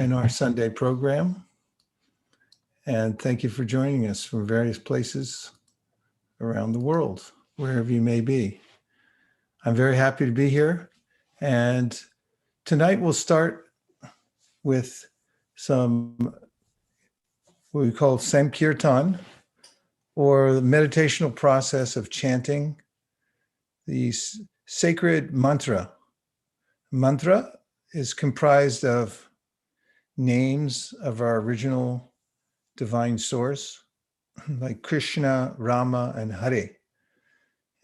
in our Sunday program. And thank you for joining us from various places around the world, wherever you may be. I'm very happy to be here. And tonight we'll start with some what we call Sankirtan, or the meditational process of chanting the sacred mantra. Mantra is comprised of names of our original divine source, like Krishna, Rama, and Hare.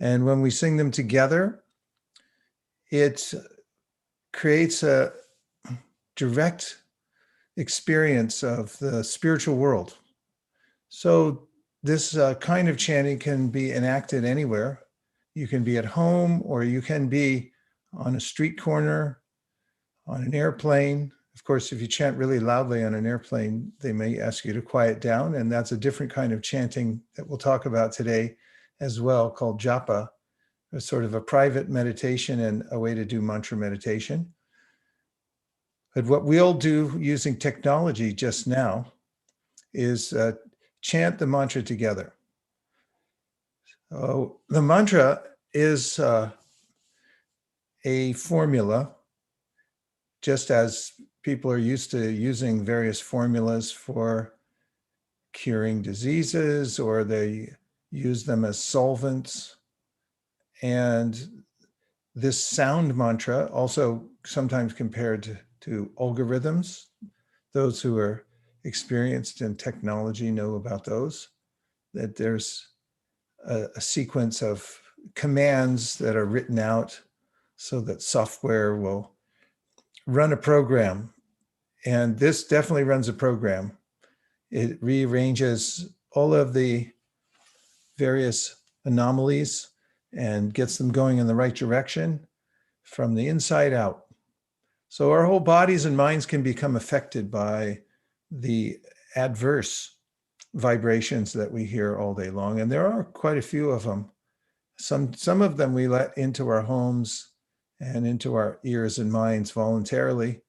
And when we sing them together, it creates a direct experience of the spiritual world. So this kind of chanting can be enacted anywhere. You can be at home, or you can be on a street corner, on an airplane. Of course, if you chant really loudly on an airplane, they may ask you to quiet down, and that's a different kind of chanting that we'll talk about today as well, called japa, a sort of a private meditation and a way to do mantra meditation. But what we'll do using technology just now is chant the mantra together. So the mantra is a formula, just as people are used to using various formulas for curing diseases, or they use them as solvents. And this sound mantra, also sometimes compared to algorithms, those who are experienced in technology know about those, that there's a sequence of commands that are written out so that software will run a program. And this definitely runs a program. It rearranges all of the various anomalies and gets them going in the right direction from the inside out. So our whole bodies and minds can become affected by the adverse vibrations that we hear all day long. And there are quite a few of them. Some of them we let into our homes and into our ears and minds voluntarily,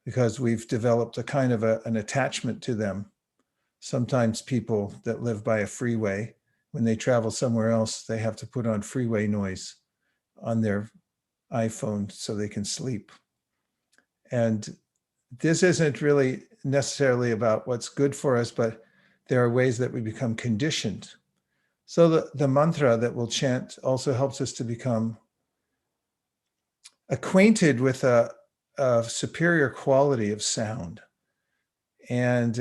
because we've developed a kind of an attachment to them. Sometimes people that live by a freeway, when they travel somewhere else, they have to put on freeway noise on their iPhone so they can sleep. And this isn't really necessarily about what's good for us, but there are ways that we become conditioned. So the mantra that we'll chant also helps us to become acquainted with a superior quality of sound. And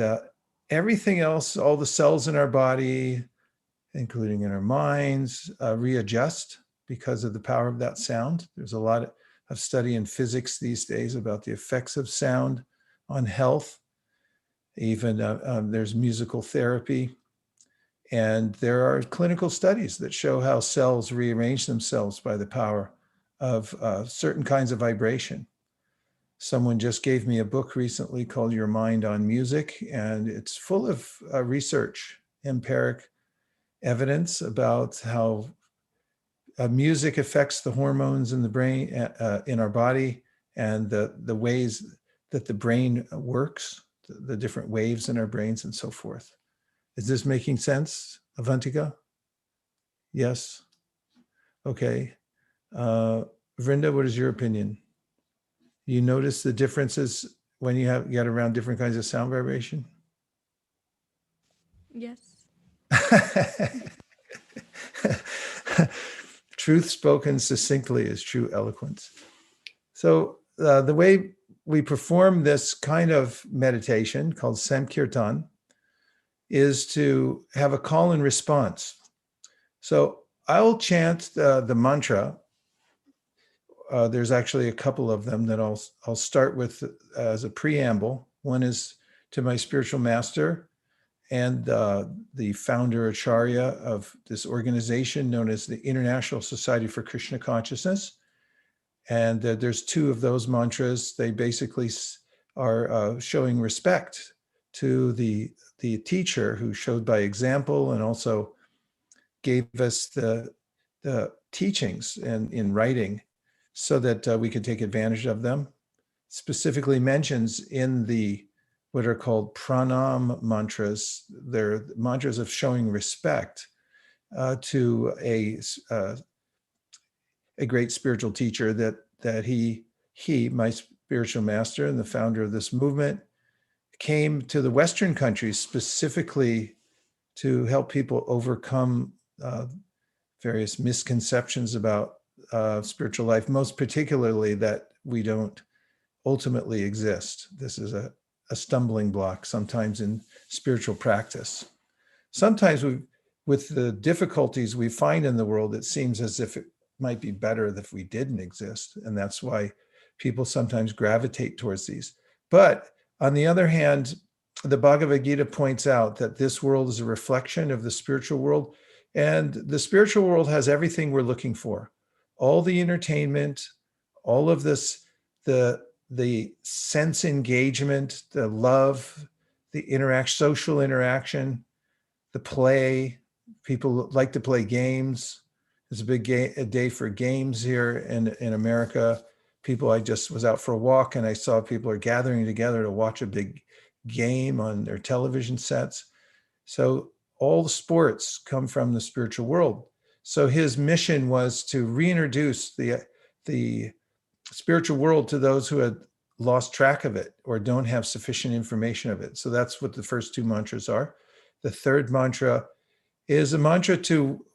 everything else, all the cells in our body, including in our minds, readjust because of the power of that sound. There's a lot of study in physics these days about the effects of sound on health. Even there's musical therapy. And there are clinical studies that show how cells rearrange themselves by the power of certain kinds of vibration. Someone just gave me a book recently called Your Mind on Music, and it's full of research, empiric evidence about how music affects the hormones in the brain, in our body, and the ways that the brain works, the different waves in our brains and so forth. Is this making sense, Avantika? Yes? Okay. Vrinda, what is your opinion? You notice the differences when you get around different kinds of sound vibration? Yes. Truth spoken succinctly is true eloquence. So the way we perform this kind of meditation called Sankirtan is to have a call and response. So I'll chant the mantra. There's actually a couple of them that I'll start with as a preamble. One is to my spiritual master and the founder Acharya of this organization known as the International Society for Krishna Consciousness. And there's two of those mantras. They basically are showing respect to the teacher who showed by example and also gave us the teachings in writing so that we could take advantage of them. Specifically mentions in the what are called pranam mantras. They're mantras of showing respect to a great spiritual teacher that he, my spiritual master and the founder of this movement, came to the Western countries specifically to help people overcome various misconceptions about spiritual life, most particularly that we don't ultimately exist. This is a stumbling block sometimes in spiritual practice. Sometimes with the difficulties we find in the world, it seems as if it might be better if we didn't exist. And that's why people sometimes gravitate towards these. But on the other hand, the Bhagavad Gita points out that this world is a reflection of the spiritual world. And the spiritual world has everything we're looking for. All the entertainment, all of this, the sense engagement, the love, the social interaction, the play. People like to play games. It's a big a day for games here in America. I just was out for a walk and I saw people are gathering together to watch a big game on their television sets. So all the sports come from the spiritual world. So his mission was to reintroduce the spiritual world to those who had lost track of it or don't have sufficient information of it. So that's what the first two mantras are. The third mantra is a mantra to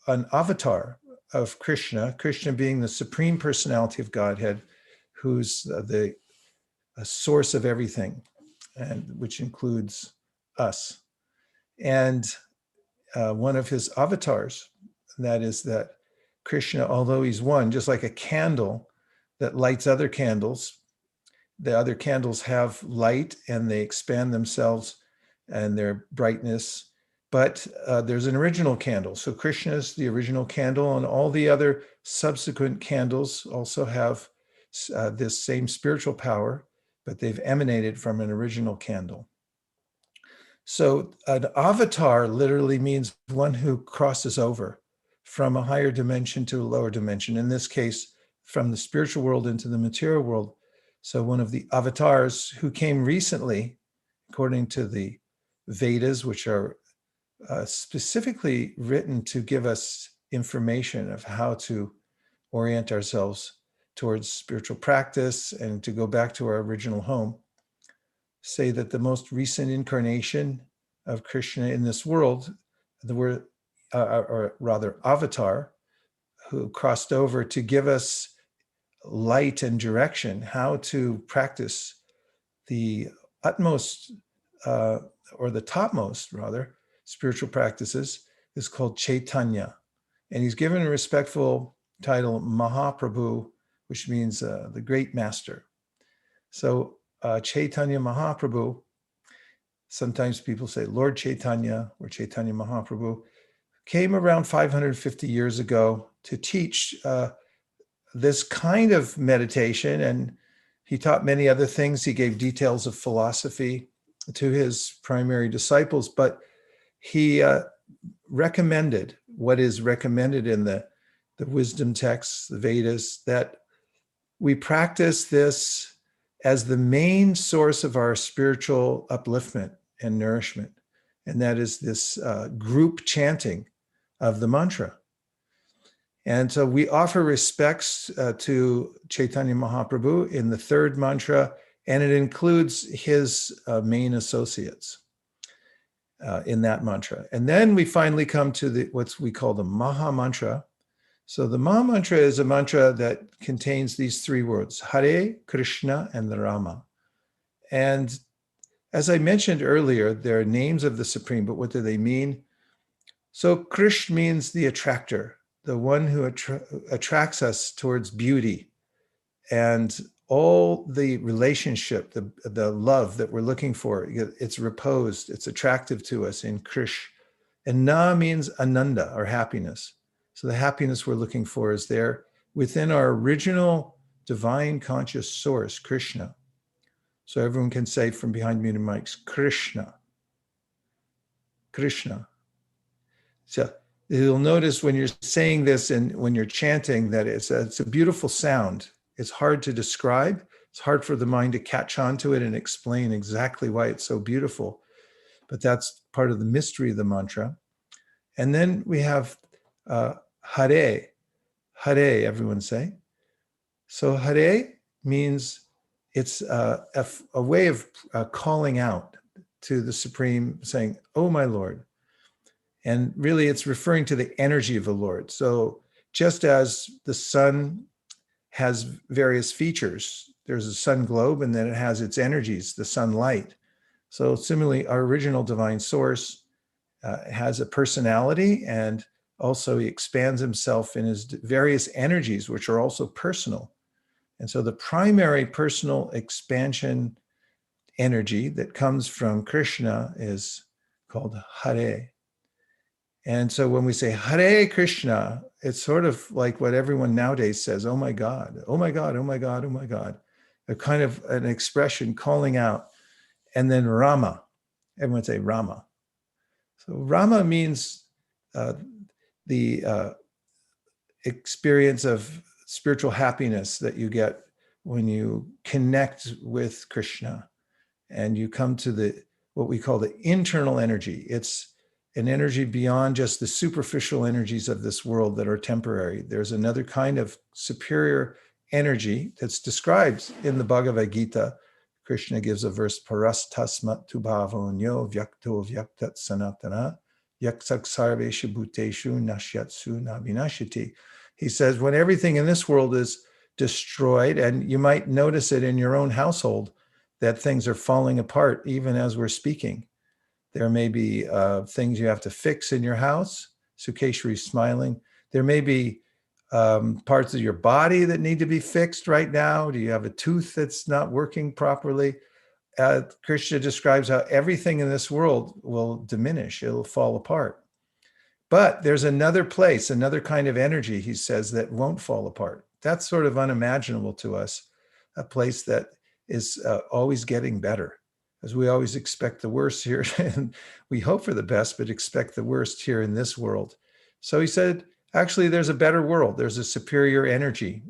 an avatar of Krishna, Krishna being the supreme personality of Godhead, who's the source of everything, and which includes us. And one of his avatars, that is that Krishna, although he's one, just like a candle that lights other candles, the other candles have light and they expand themselves and their brightness. But there's an original candle. So Krishna is the original candle, and all the other subsequent candles also have this same spiritual power, but they've emanated from an original candle. So an avatar literally means one who crosses over from a higher dimension to a lower dimension. In this case, from the spiritual world into the material world. So one of the avatars who came recently, according to the Vedas, which are specifically written to give us information of how to orient ourselves towards spiritual practice and to go back to our original home, say that the most recent incarnation of Krishna in this world, the word, or rather avatar, who crossed over to give us light and direction, how to practice the utmost, or the topmost rather, spiritual practices, is called Chaitanya. And he's given a respectful title, Mahaprabhu, which means the great master. So Chaitanya Mahaprabhu, sometimes people say Lord Chaitanya or Chaitanya Mahaprabhu, came around 550 years ago to teach this kind of meditation. And he taught many other things. He gave details of philosophy to his primary disciples, but he recommended what is recommended in the wisdom texts, the Vedas, that we practice this as the main source of our spiritual upliftment and nourishment. And that is this group chanting of the mantra. And so we offer respects to Chaitanya Mahaprabhu in the third mantra, and it includes his main associates in that mantra. And then we finally come to what we call the Maha Mantra. So the Maha Mantra is a mantra that contains these three words, Hare, Krishna, and the Rama. And as I mentioned earlier, there are names of the Supreme, but what do they mean? So Krishna means the attractor, the one who attracts us towards beauty and all the relationship, the love that we're looking for. It's reposed, it's attractive to us in Krishna. And Na means Ananda, or happiness. So the happiness we're looking for is there within our original divine conscious source, Krishna. So everyone can say from behind muted mics, Krishna, Krishna. So you'll notice when you're saying this and when you're chanting that it's a beautiful sound. It's hard to describe. It's hard for the mind to catch on to it and explain exactly why it's so beautiful. But that's part of the mystery of the mantra. And then we have Hare. Hare, everyone say. So Hare means it's a way of calling out to the Supreme, saying, "Oh, my Lord." And really, it's referring to the energy of the Lord. So just as the sun has various features, there's a sun globe, and then it has its energies, the sunlight. So similarly, our original divine source has a personality, and also he expands himself in his various energies, which are also personal. And so the primary personal expansion energy that comes from Krishna is called Hare. And so when we say Hare Krishna, it's sort of like what everyone nowadays says, "Oh my God, oh my God, oh my God, oh my God." A kind of an expression calling out. And then Rama, everyone say Rama. So Rama means the experience of spiritual happiness that you get when you connect with Krishna and you come to the what we call the internal energy. It's an energy beyond just the superficial energies of this world that are temporary. There's another kind of superior energy that's described in the Bhagavad Gita. Krishna gives a verse, parastasmat tu bhavonyo vyakto vyaktat sanatana yaksak sarveshu bhuteshu nashyatsu navinashiti. He says, when everything in this world is destroyed, and you might notice it in your own household, that things are falling apart even as we're speaking. There may be things you have to fix in your house. Sukeshwari's smiling. There may be parts of your body that need to be fixed right now. Do you have a tooth that's not working properly? Krishna describes how everything in this world will diminish. It'll fall apart. But there's another place, another kind of energy, he says, that won't fall apart. That's sort of unimaginable to us, a place that is always getting better, as we always expect the worst here. And we hope for the best, but expect the worst here in this world. So he said, actually, there's a better world. There's a superior energy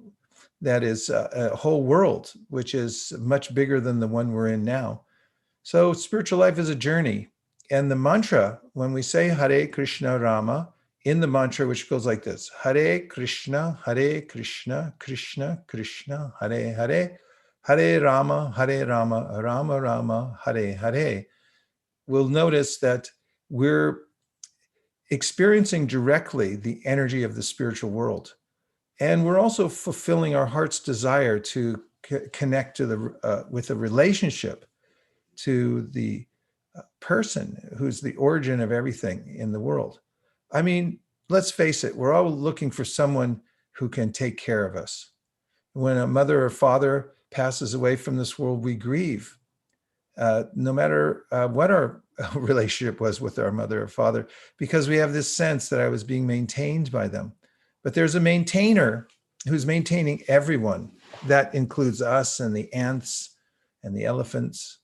that is a whole world, which is much bigger than the one we're in now. So spiritual life is a journey. And the mantra, when we say Hare Krishna Rama, in the mantra, which goes like this, Hare Krishna, Krishna Krishna, Hare Hare, Hare Rama, Rama Rama, Hare Hare, we'll notice that we're experiencing directly the energy of the spiritual world. And we're also fulfilling our heart's desire to connect to the with a relationship to the person who's the origin of everything in the world. I mean, let's face it, we're all looking for someone who can take care of us. When a mother or father passes away from this world, we grieve. No matter what our relationship was with our mother or father, because we have this sense that I was being maintained by them. But there's a maintainer who's maintaining everyone. That includes us and the ants and the elephants.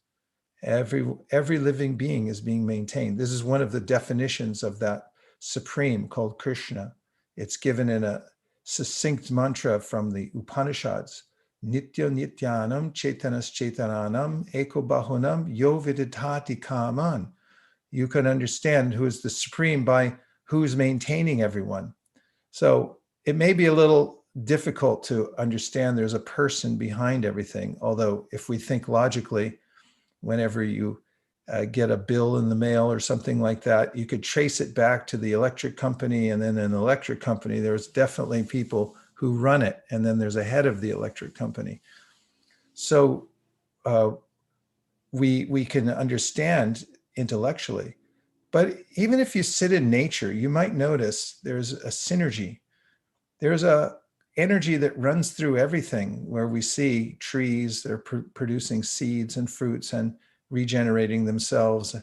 Every living being is being maintained. This is one of the definitions of that supreme called Krishna. It's given in a succinct mantra from the Upanishads. Nitya nityanam chetanas chetananam eko bahunam yo viditati kaman. You can understand who is the supreme by who's maintaining everyone. So it may be a little difficult to understand there's a person behind everything, although if we think logically, whenever you get a bill in the mail or something like that, you could trace it back to the electric company, and then an electric company, there's definitely people who run it, and then there's a head of the electric company. So we can understand intellectually, but even if you sit in nature, you might notice there's a synergy. There's a energy that runs through everything, where we see trees that are producing seeds and fruits and regenerating themselves.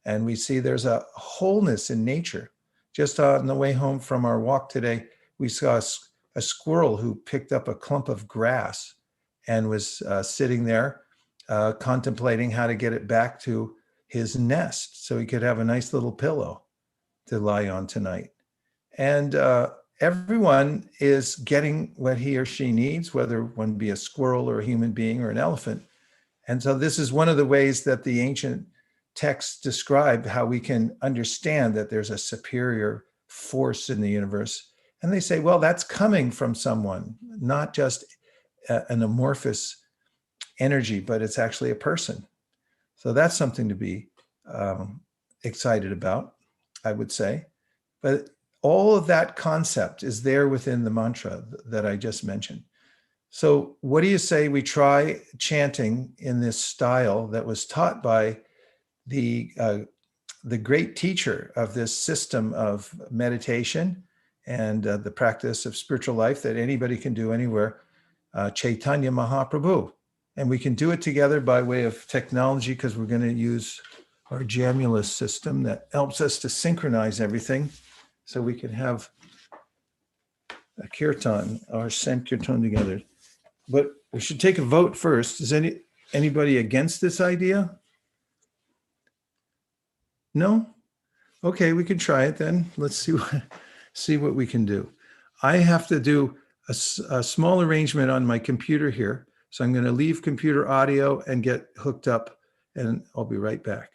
And we see there's a wholeness in nature. Just on the way home from our walk today, we saw a squirrel who picked up a clump of grass and was sitting there contemplating how to get it back to his nest so he could have a nice little pillow to lie on tonight. And everyone is getting what he or she needs, whether one be a squirrel or a human being or an elephant. And so this is one of the ways that the ancient texts describe how we can understand that there's a superior force in the universe. And they say, well, that's coming from someone, not just an amorphous energy, but it's actually a person. So that's something to be excited about, I would say. But all of that concept is there within the mantra that I just mentioned. So what do you say we try chanting in this style that was taught by the great teacher of this system of meditation and the practice of spiritual life that anybody can do anywhere, Chaitanya Mahaprabhu. And we can do it together by way of technology because we're going to use our Jamulus system that helps us to synchronize everything so we can have a kirtan, our sankirtan together. But we should take a vote first. Is anybody against this idea? No? Okay, we can try it then. Let's see what we can do. I have to do a small arrangement on my computer here. So I'm going to leave computer audio and get hooked up, and I'll be right back.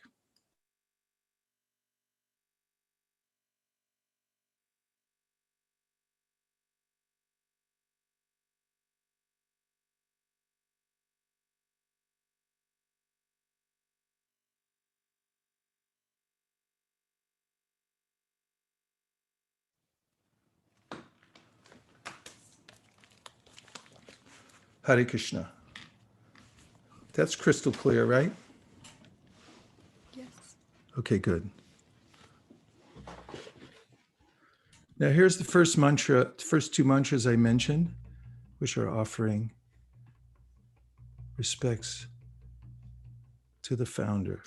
Hare Krishna. That's crystal clear, right? Yes. Okay, good. Now here's the first mantra, the first two mantras I mentioned, which are offering respects to the founder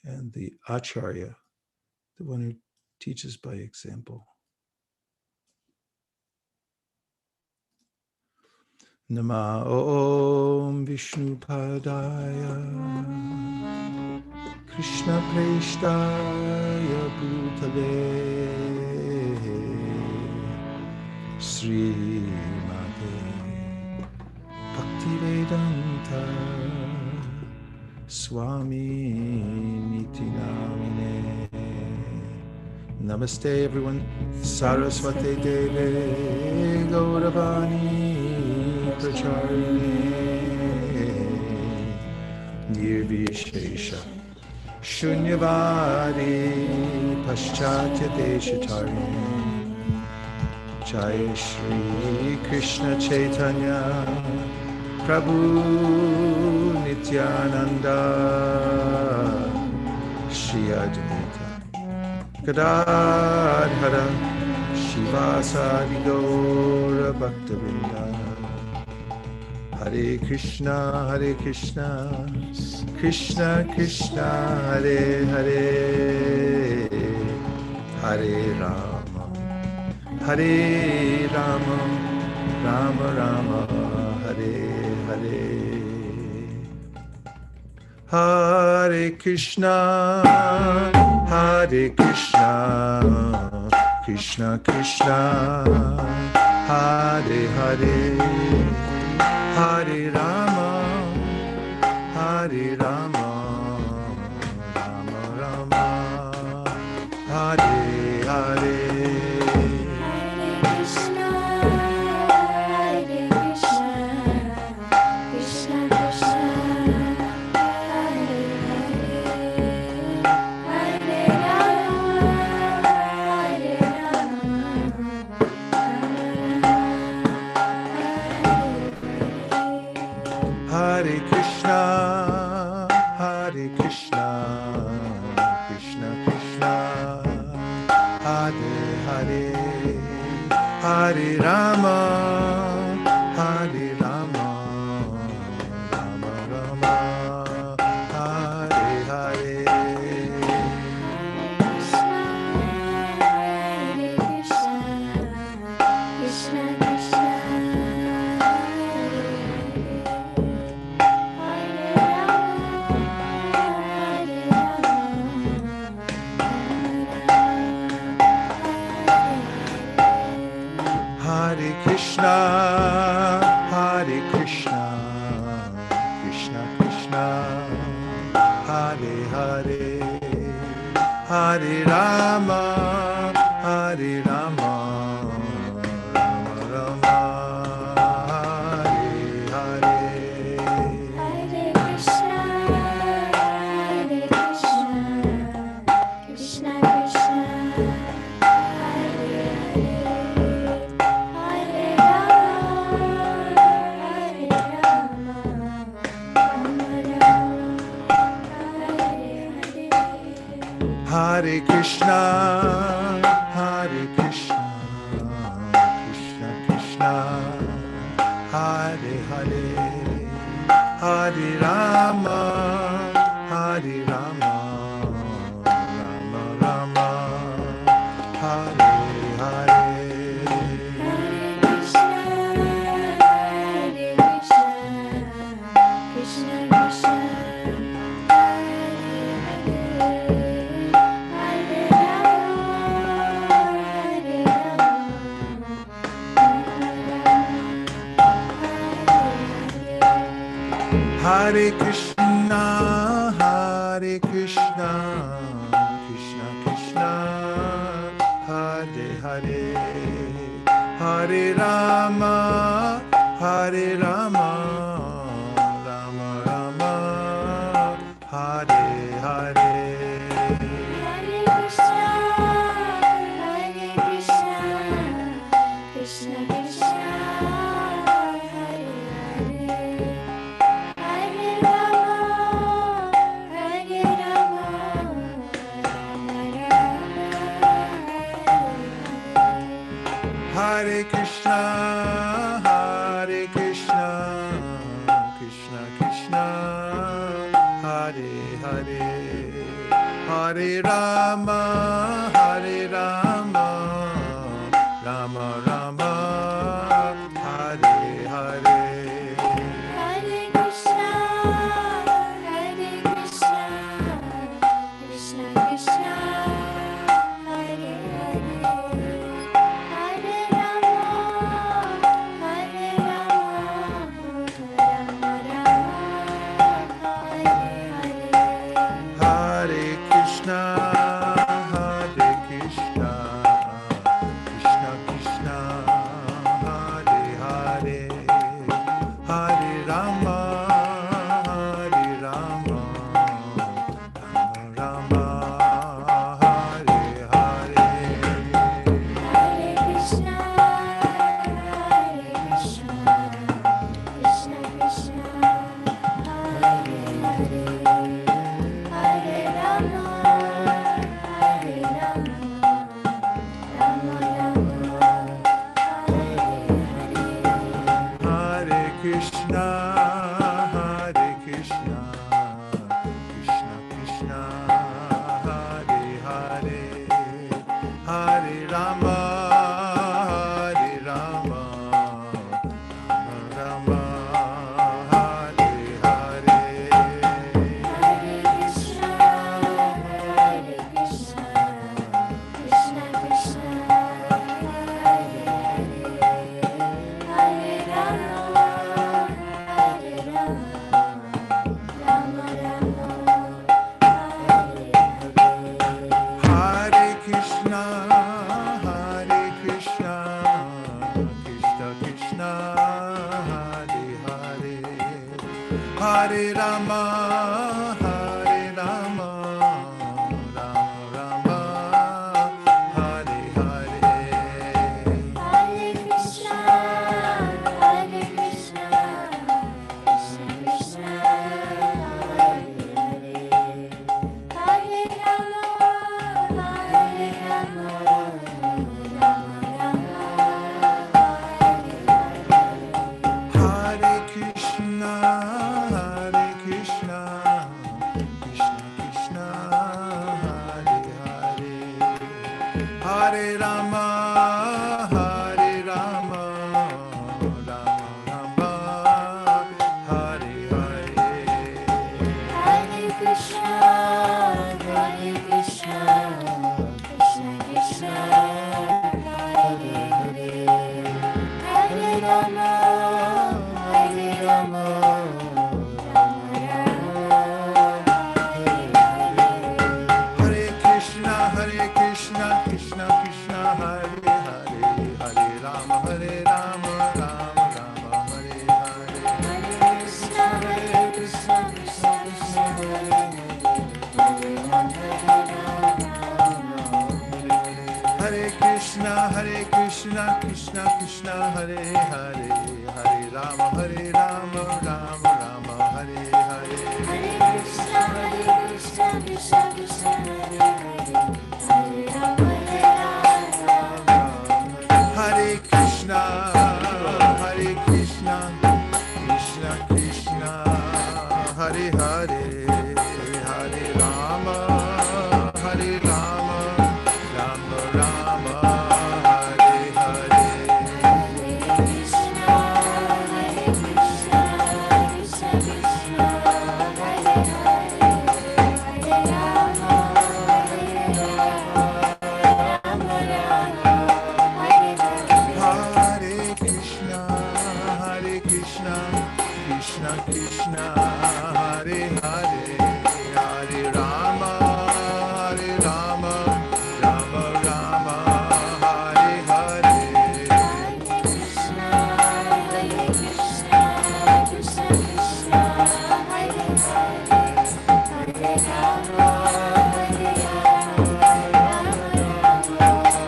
and the acharya, the one who teaches by example. Nama Om Vishnu Padaya Krishna Preshtaya Bhutale Sri Mate Bhaktivedanta Swami Niti Namine. Namaste everyone. Saraswati Deve Gauravani Pracharine Nirvishesha Shunyavadi Paschatya Deshatarine Jai Shri Krishna Chaitanya Prabhu Nityananda Shri Advaita Gadadhara Shivasadi Gaura Bhaktavinda. Hare Krishna, Krishna Krishna, Hare Hare, Hare Rama, Hare Rama, Rama Rama, Hare Hare. Hare Krishna, Krishna Krishna, Hare Hare. Hare Rama, Hare Rama, Rama Rama, Hare Hare. Hare Krishna, Krishna Krishna, Hare Hare, Hare Rama, Hare Rama, Rama Rama, Hare Hare. Hare, Hare Rama, Hare Rama, Rama Rama, Hare Hare. Hare Krishna, Krishna Krishna, Hare Hare, Hare Rama, Rama Rama, Hare Hare. Hare Krishna, Hare Krishna, Krishna Krishna, Hare Hare, Hare Rama, Hare Rama, Rama Rama, Hare Hare. Hare Krishna, Krishna Krishna, Hare Hare, Hare Rama, Hare Krishna, Hare Krishna, Krishna Krishna, Hare Hare, Hare Rama, Hare Rama, Rama Rama, Hare Hare. Hare Krishna, Krishna Krishna, Hare Hare, Hare Rama, Rama Rama, Hare Krishna, Hare Krishna, Krishna Krishna, Hare Hare, Hare Rama, Hare Rama, Rama Rama, Hare Hare. Hare Krishna, Krishna Krishna, Hare Hare, Hare Rama, Rama Rama, Hare Hare. Hare Krishna, Hare Krishna, Krishna Krishna, Hare Hare, Hare Rama, Hare Rama, Rama Rama, Hare Hare. Hare Krishna, Krishna Krishna, Hare Hare, Hare Rama, Rama Rama, Hare Hare. Hare Krishna, Hare Krishna, Krishna Krishna, Hare Hare, Hare Rama, Hare Rama, Rama Rama, Hare Hare. Hare Krishna, Krishna Krishna, Hare Hare, Hare Rama, Rama Rama, Hare Hare. Hare Krishna, Hare Krishna, Krishna Krishna, Hare Hare, Hare Rama, Hare Rama, Rama Rama, Hare Hare. Hare Krishna, Krishna Krishna, Hare Hare, Hare Rama, Rama Rama, Hare Hare. Hare Krishna, Hare Krishna, Krishna Krishna, Hare Hare, Hare Rama, Hare Rama, Rama Rama, Hare Hare. Hare Krishna, Krishna Krishna, Hare Hare, Hare Rama, Rama Rama, Hare Hare. Krishna, Krishna Krishna, Hare Hare, Hare Rama, Rama Rama, Hare Hare. Hare Krishna, Krishna Krishna, Hare Hare, Hare Rama, Hare Krishna, Krishna Krishna, Hare Hare, Hare Rama, Rama Rama, Hare Hare. Hare Krishna, Krishna Krishna, Hare Hare, Hare Rama, Rama Rama, Hare Hare. Hare Krishna, Krishna Krishna, Hare Hare,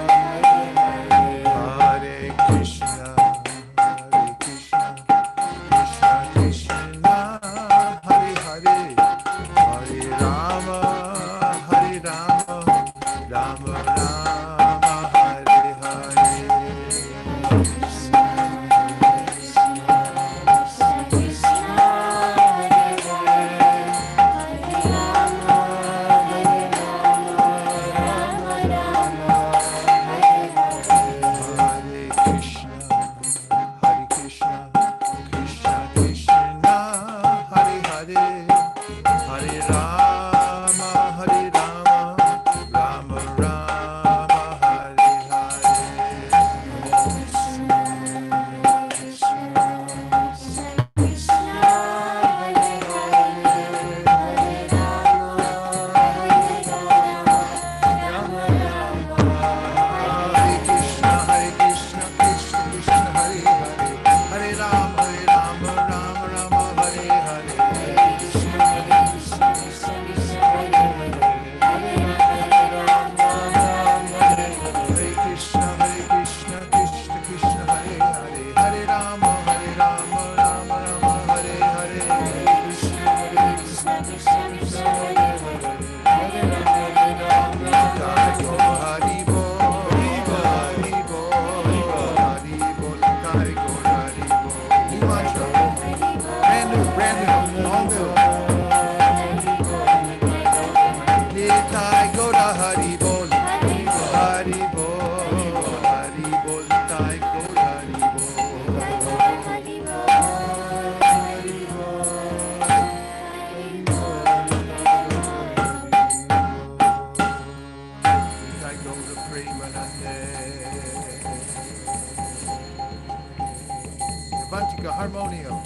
Hare Rama, Rama Rama, Hare Hare. Hare Krishna, Krishna Krishna, Hare Hare, Hare Rama, Hare Krishna, Krishna Krishna, Hare Hare, Hare Rama, Rama Rama, Hare Hare. Hare Krishna, Krishna Krishna, Hare Hare, Hare Rama, Rama Rama, Hare Hare. Hare Krishna, Krishna Krishna, Hare Hare, Hare Rama, Rama Rama, Hare Hare. Hare Krishna, Krishna Krishna, Hare Hare, Hare Rama, Rama Rama, Hare Hare. Nitai Gaur Hari Bol, Hari Bol, Hari Bol, Nitai Gaur Hari Bol. New mantra, brand new, all new. Nitai Gaur Hari Bol, Hari Bol, Hari Bol, Nitai Gaur Hari Bol. Nitai Gaur Premanande. Avantika Harmonium.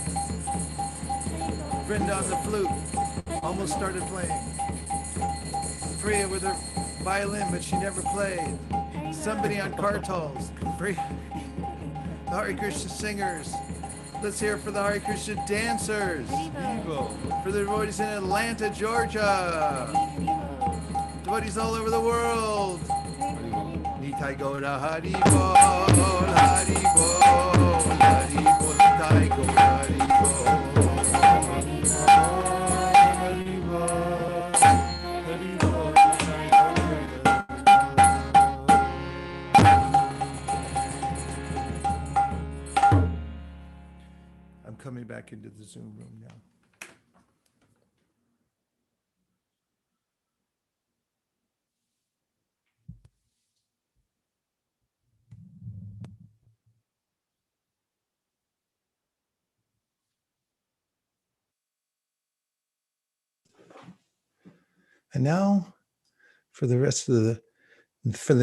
Brenda on the flute. Almost started playing. Priya with her violin, but she never played. Somebody on kartals. The Hare Krishna singers. Let's hear for the Hare Krishna dancers. For the devotees in Atlanta, Georgia. Devotees all over the world. Nitai Gaura Hari Bol, Hari Bol, Hari Bol, Nitai Gaura Hari Bol. Hari Bol, Hari Bol, I'm coming back into the Zoom room now. And now for the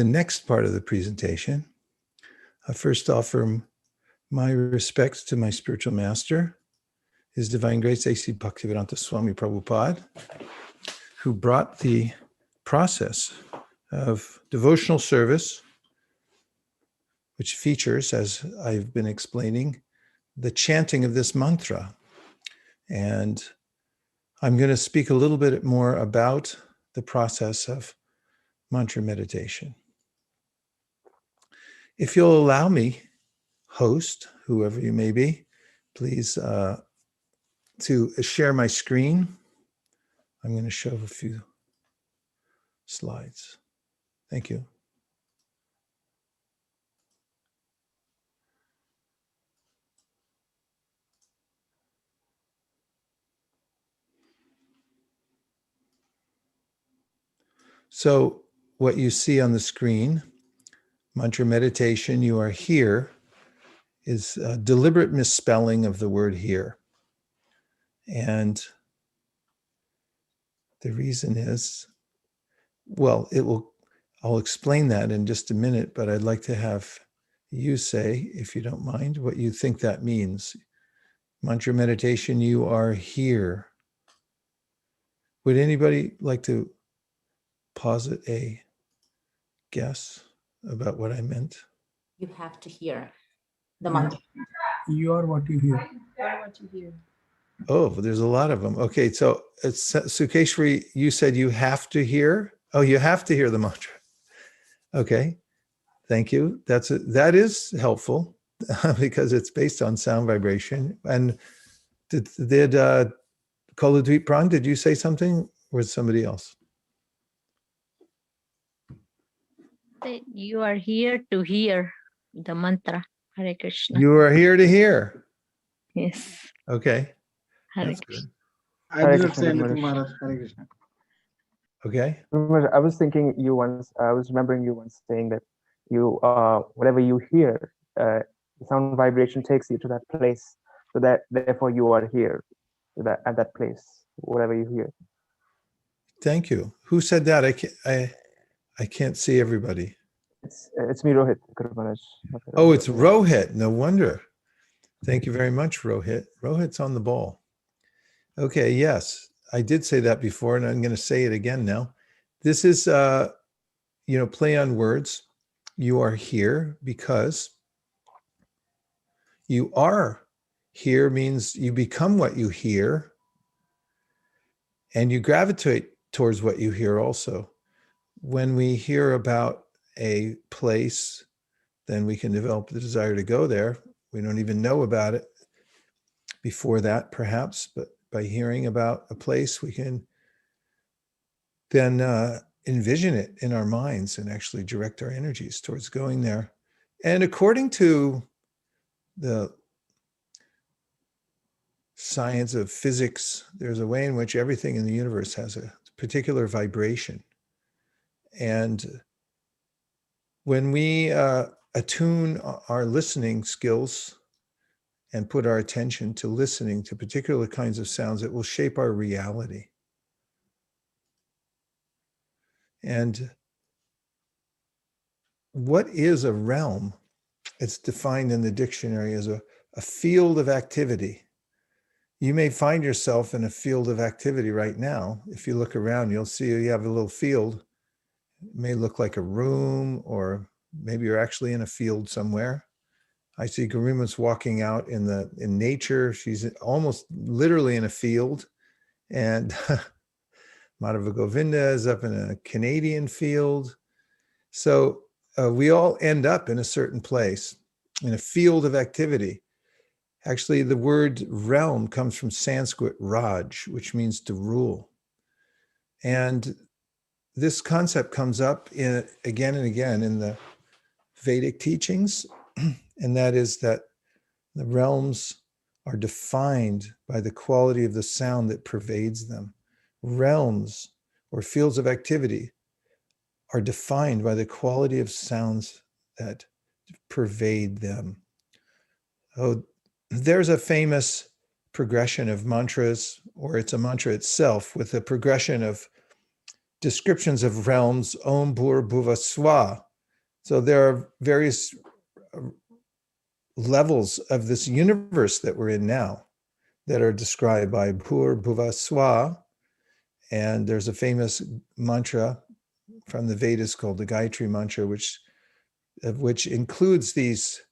next part of the presentation, I first offer my respects to my spiritual master, His Divine Grace A.C. Bhaktivedanta Swami Prabhupada, who brought the process of devotional service, which features, as I've been explaining, the chanting of this mantra. And I'm going to speak a little bit more about the process of mantra meditation. If you'll allow me, host, whoever you may be, please to share my screen. I'm going to show a few slides. Thank you. So what you see on the screen, mantra meditation, you are here, is a deliberate misspelling of the word here. And the reason is, well, I'll explain that in just a minute, but I'd like to have you say, if you don't mind, what you think that means. Mantra meditation, you are here. Would anybody like to posit a guess about what I meant? You have to hear the mantra. You are what you hear. You are what you hear. Oh, there's a lot of them. Okay, so it's Sukeshri, you said you have to hear. Oh, you have to hear the mantra. Okay, thank you. That is helpful because it's based on sound vibration. And did Koladweep Prang, did you say something or was somebody else? You are here to hear the mantra. Hare Krishna. You are here to hear. Yes. Okay, Hare that's Krishna. good. I Hare did not Krishna, say Guru anything, Maharaj. Maharaj. Hare Krishna. Okay. I was thinking I was remembering you once saying that you, whatever you hear, the sound vibration takes you to that place. So that therefore you are here, at that place, whatever you hear. Thank you. Who said that? I can't see everybody. It's me, Rohit, Guru Maharaj. Oh, it's Rohit. No wonder. Thank you very much, Rohit. Rohit's on the ball. Okay, yes, I did say that before, and I'm going to say it again now. This is, play on words. You are here because you are here means you become what you hear, and you gravitate towards what you hear also. When we hear about a place, then we can develop the desire to go there. We don't even know about it before that, perhaps, but by hearing about a place, we can then envision it in our minds and actually direct our energies towards going there. And according to the science of physics, there's a way in which everything in the universe has a particular vibration. And when we attune our listening skills and put our attention to listening to particular kinds of sounds, it will shape our reality. And what is a realm? It's defined in the dictionary as a field of activity. You may find yourself in a field of activity right now. If you look around, you'll see you have a little field. It may look like a room, or maybe you're actually in a field somewhere. I see Garima's walking out in nature. She's almost literally in a field. And Madhava Govinda is up in a Canadian field. So we all end up in a certain place, in a field of activity. Actually, the word realm comes from Sanskrit Raj, which means to rule. And this concept comes up again and again in the Vedic teachings, and that is that the realms are defined by the quality of the sound that pervades them. Realms, or fields of activity, are defined by the quality of sounds that pervade them. Oh, there's a famous progression of mantras, or it's a mantra itself, with a progression of descriptions of realms, Om Bhur Bhuva Swa. So there are various levels of this universe that we're in now that are described by Bhur Bhuva Swa. And there's a famous mantra from the Vedas called the Gayatri Mantra, which includes these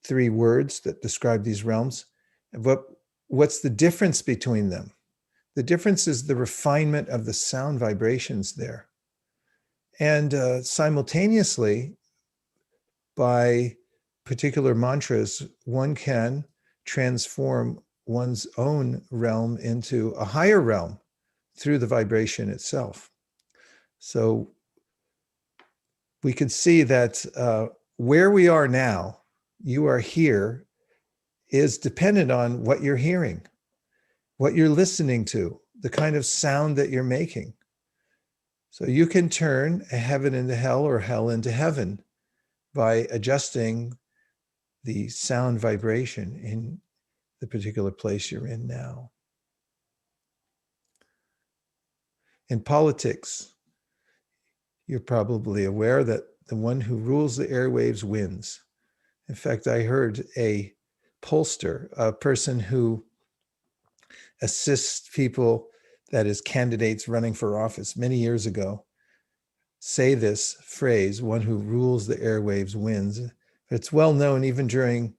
three words that describe these realms. What's the difference between them? The difference is the refinement of the sound vibrations there. And simultaneously, by particular mantras, one can transform one's own realm into a higher realm through the vibration itself. So we can see that where we are now, you are here, is dependent on what you're hearing, what you're listening to, the kind of sound that you're making. So you can turn a heaven into hell or hell into heaven by adjusting the sound vibration in the particular place you're in now. In politics, you're probably aware that the one who rules the airwaves wins. In fact, I heard a pollster, a person who assists people, that is, candidates running for office many years ago, say this phrase, one who rules the airwaves wins. It's well known even during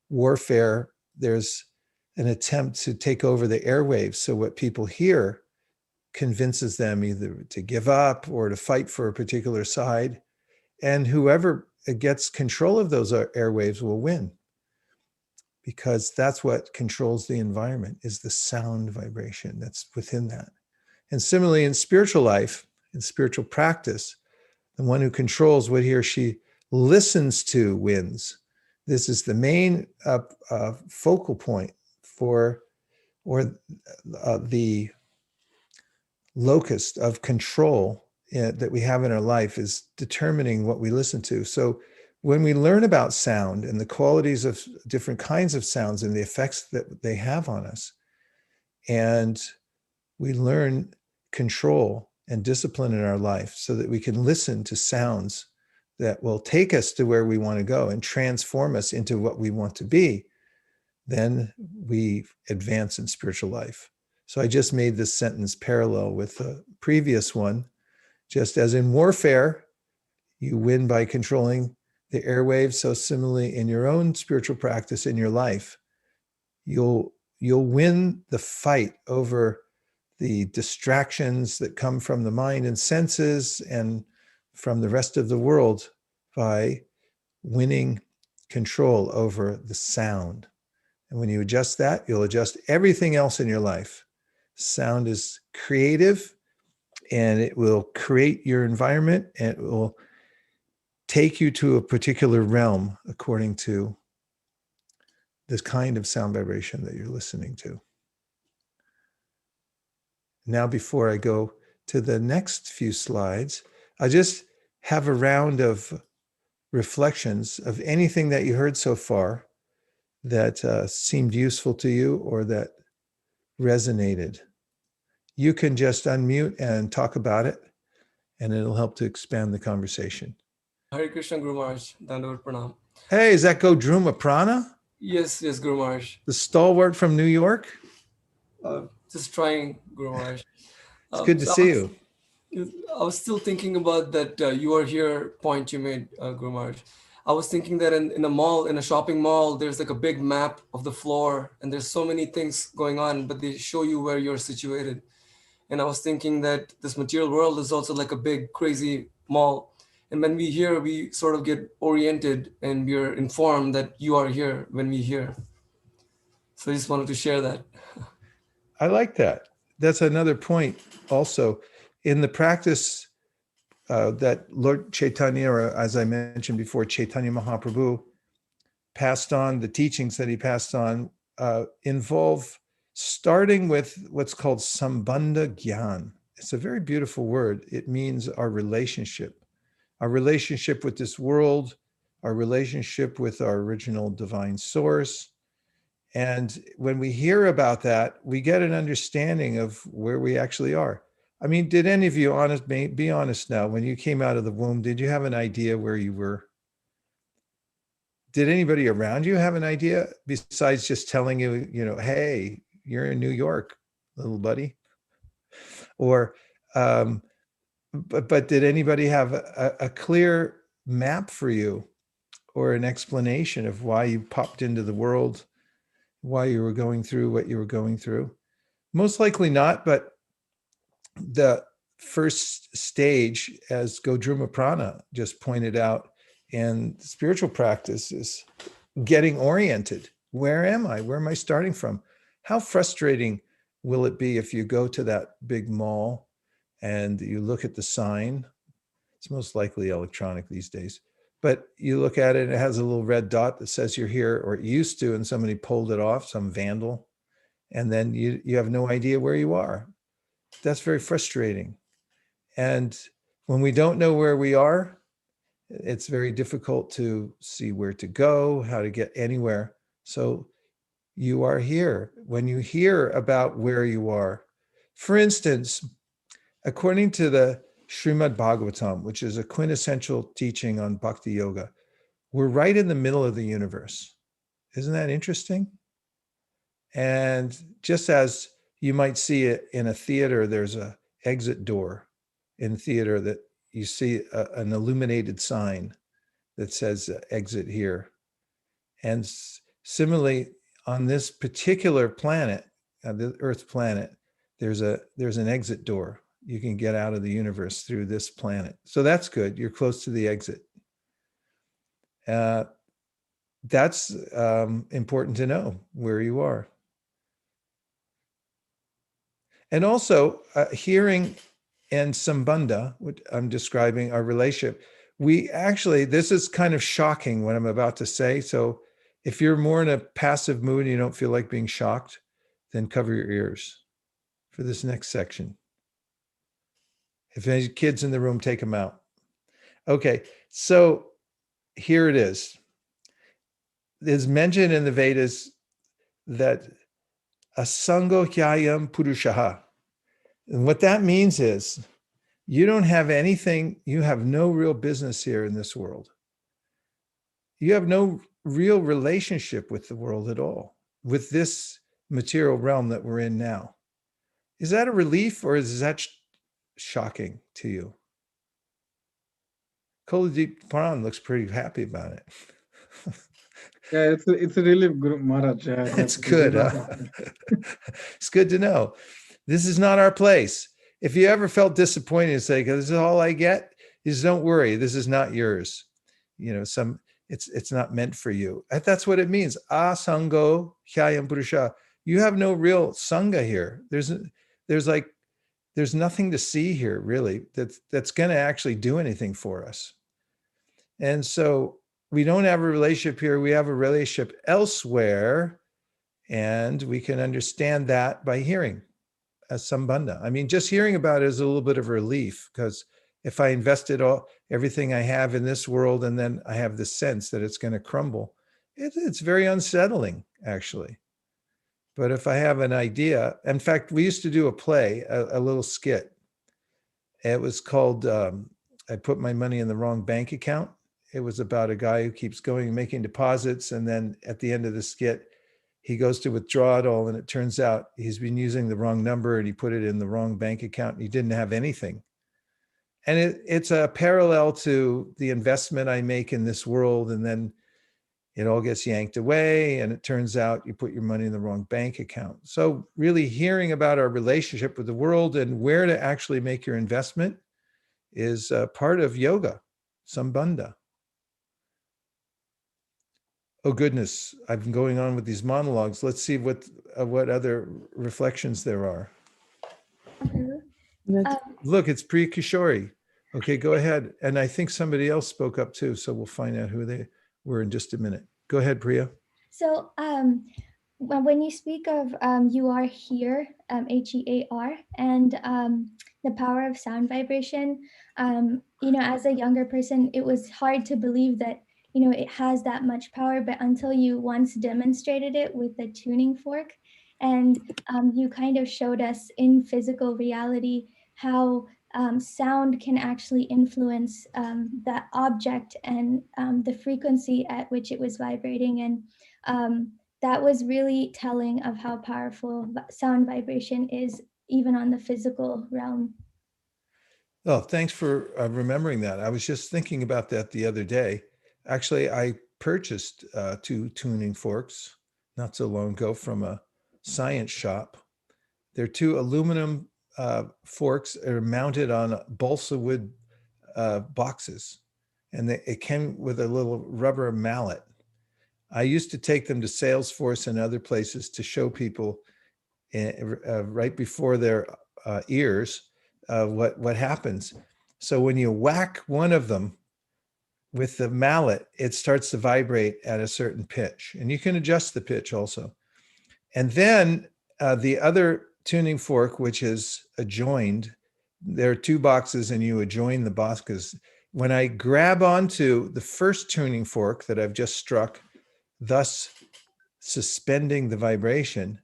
warfare, there's an attempt to take over the airwaves. So what people hear convinces them either to give up or to fight for a particular side. And whoever gets control of those airwaves will win, because that's what controls the environment, is the sound vibration that's within that. And similarly, in spiritual life, in spiritual practice, the one who controls what he or she listens to wins. This is the main focal point for, or the locus of control that we have in our life, is determining what we listen to. So when we learn about sound and the qualities of different kinds of sounds and the effects that they have on us, and we learn control and discipline in our life so that we can listen to sounds that will take us to where we want to go and transform us into what we want to be, then we advance in spiritual life. So I just made this sentence parallel with the previous one. Just as in warfare, you win by controlling the airwaves, so similarly in your own spiritual practice in your life, you'll win the fight over the distractions that come from the mind and senses and from the rest of the world by winning control over the sound. And when you adjust that, you'll adjust everything else in your life. Sound is creative, and it will create your environment, and it will take you to a particular realm according to this kind of sound vibration that you're listening to. Now, before I go to the next few slides, I just have a round of reflections of anything that you heard so far that seemed useful to you or that resonated. You can just unmute and talk about it, and it'll help to expand the conversation. Hare Krishna, Guru Maharaj. Dandavat Pranam. Hey, is that Godruma Prana? Yes, Guru Maharaj. The stalwart from New York? Just trying, Guru Maharaj. It's good to see you. I was still thinking about that you are here point you made, Guru Maharaj. I was thinking that in a mall, in a shopping mall, there's like a big map of the floor, and there's so many things going on, but they show you where you're situated. And I was thinking that this material world is also like a big, crazy mall. And when we hear, we sort of get oriented and we're informed that you are here when we hear. So I just wanted to share that. I like that. That's another point also. In the practice that Lord Chaitanya, or as I mentioned before, Chaitanya Mahaprabhu passed on, the teachings that he passed on involve starting with what's called Sambandha Gyan. It's a very beautiful word. It means our relationship with this world, our relationship with our original divine source. And when we hear about that, we get an understanding of where we actually are. I mean, did any of you be honest now, when you came out of the womb, did you have an idea where you were? Did anybody around you have an idea besides just telling you, hey, you're in New York, little buddy? Or, but did anybody have a clear map for you or an explanation of why you popped into the world, why you were going through what you were going through? Most likely not, but the first stage, as Godruma Prana just pointed out And spiritual practice is getting oriented. Where am I? Where am I starting from? How frustrating will it be if you go to that big mall and you look at the sign? It's most likely electronic these days, but you look at it and it has a little red dot that says you're here, or it used to, and somebody pulled it off, some vandal, and then you have no idea where you are. That's very frustrating. And when we don't know where we are, it's very difficult to see where to go, how to get anywhere. So you are here. When you hear about where you are, for instance, according to the Srimad Bhagavatam, which is a quintessential teaching on bhakti yoga, we're right in the middle of the universe. Isn't that interesting? And just as you might see it in a theater, there's an exit door in theater that you see an illuminated sign that says exit here. And similarly, on this particular planet, the Earth planet, there's an exit door. You can get out of the universe through this planet. So that's good. You're close to the exit. That's important to know where you are. And also hearing and sambandha, which I'm describing our relationship, we actually, this is kind of shocking what I'm about to say. So if you're more in a passive mood and you don't feel like being shocked, then cover your ears for this next section. If any kids in the room, take them out. Okay, so here it is. It's mentioned in the Vedas that asango hyayam purushaha. And what that means is you don't have anything, you have no real business here in this world. You have no real relationship with the world at all, with this material realm that we're in now. Is that a relief, or is that shocking to you? Koladeep Paran looks pretty happy about it. Yeah, it's a relief, Guru Maharaj. It's good. It's good to know. This is not our place. If you ever felt disappointed and say, this is all I get, just don't worry. This is not yours. You know, it's not meant for you. That's what it means. Asango hyayam purusha. You have no real sangha here. There's nothing to see here really that's going to actually do anything for us. And so we don't have a relationship here. We have a relationship elsewhere, and we can understand that by hearing as sambandha. I mean, just hearing about it is a little bit of relief, because if I invested everything I have in this world and then I have the sense that it's going to crumble, it's very unsettling, actually. But if I have an idea, in fact, we used to do a play, a little skit. It was called, I Put My Money in the Wrong Bank Account. It was about a guy who keeps going and making deposits. And then at the end of the skit, he goes to withdraw it all. And it turns out he's been using the wrong number and he put it in the wrong bank account. And he didn't have anything. And it's a parallel to the investment I make in this world. And then it all gets yanked away. And it turns out you put your money in the wrong bank account. So really hearing about our relationship with the world and where to actually make your investment is part of yoga, sambandha. Oh goodness, I've been going on with these monologues. Let's see what other reflections there are. Look, it's Priya Kishori. Okay, go ahead. And I think somebody else spoke up too, so we'll find out who they were in just a minute. Go ahead, Priya. So when you speak of you are here, HEAR, and the power of sound vibration, as a younger person, it was hard to believe that it has that much power, but until you once demonstrated it with the tuning fork, and you kind of showed us in physical reality how sound can actually influence that object and the frequency at which it was vibrating. And that was really telling of how powerful sound vibration is, even on the physical realm. Oh, thanks for remembering that. I was just thinking about that the other day. Actually, I purchased 2 tuning forks not so long ago from a science shop. They're 2 aluminum forks that are mounted on balsa wood boxes. and it came with a little rubber mallet. I used to take them to Salesforce and other places to show people right before their ears what happens. So when you whack one of them with the mallet, it starts to vibrate at a certain pitch, and you can adjust the pitch also. And then the other tuning fork, which is adjoined, there are two boxes and you adjoin the boxes. When I grab onto the first tuning fork that I've just struck, thus suspending the vibration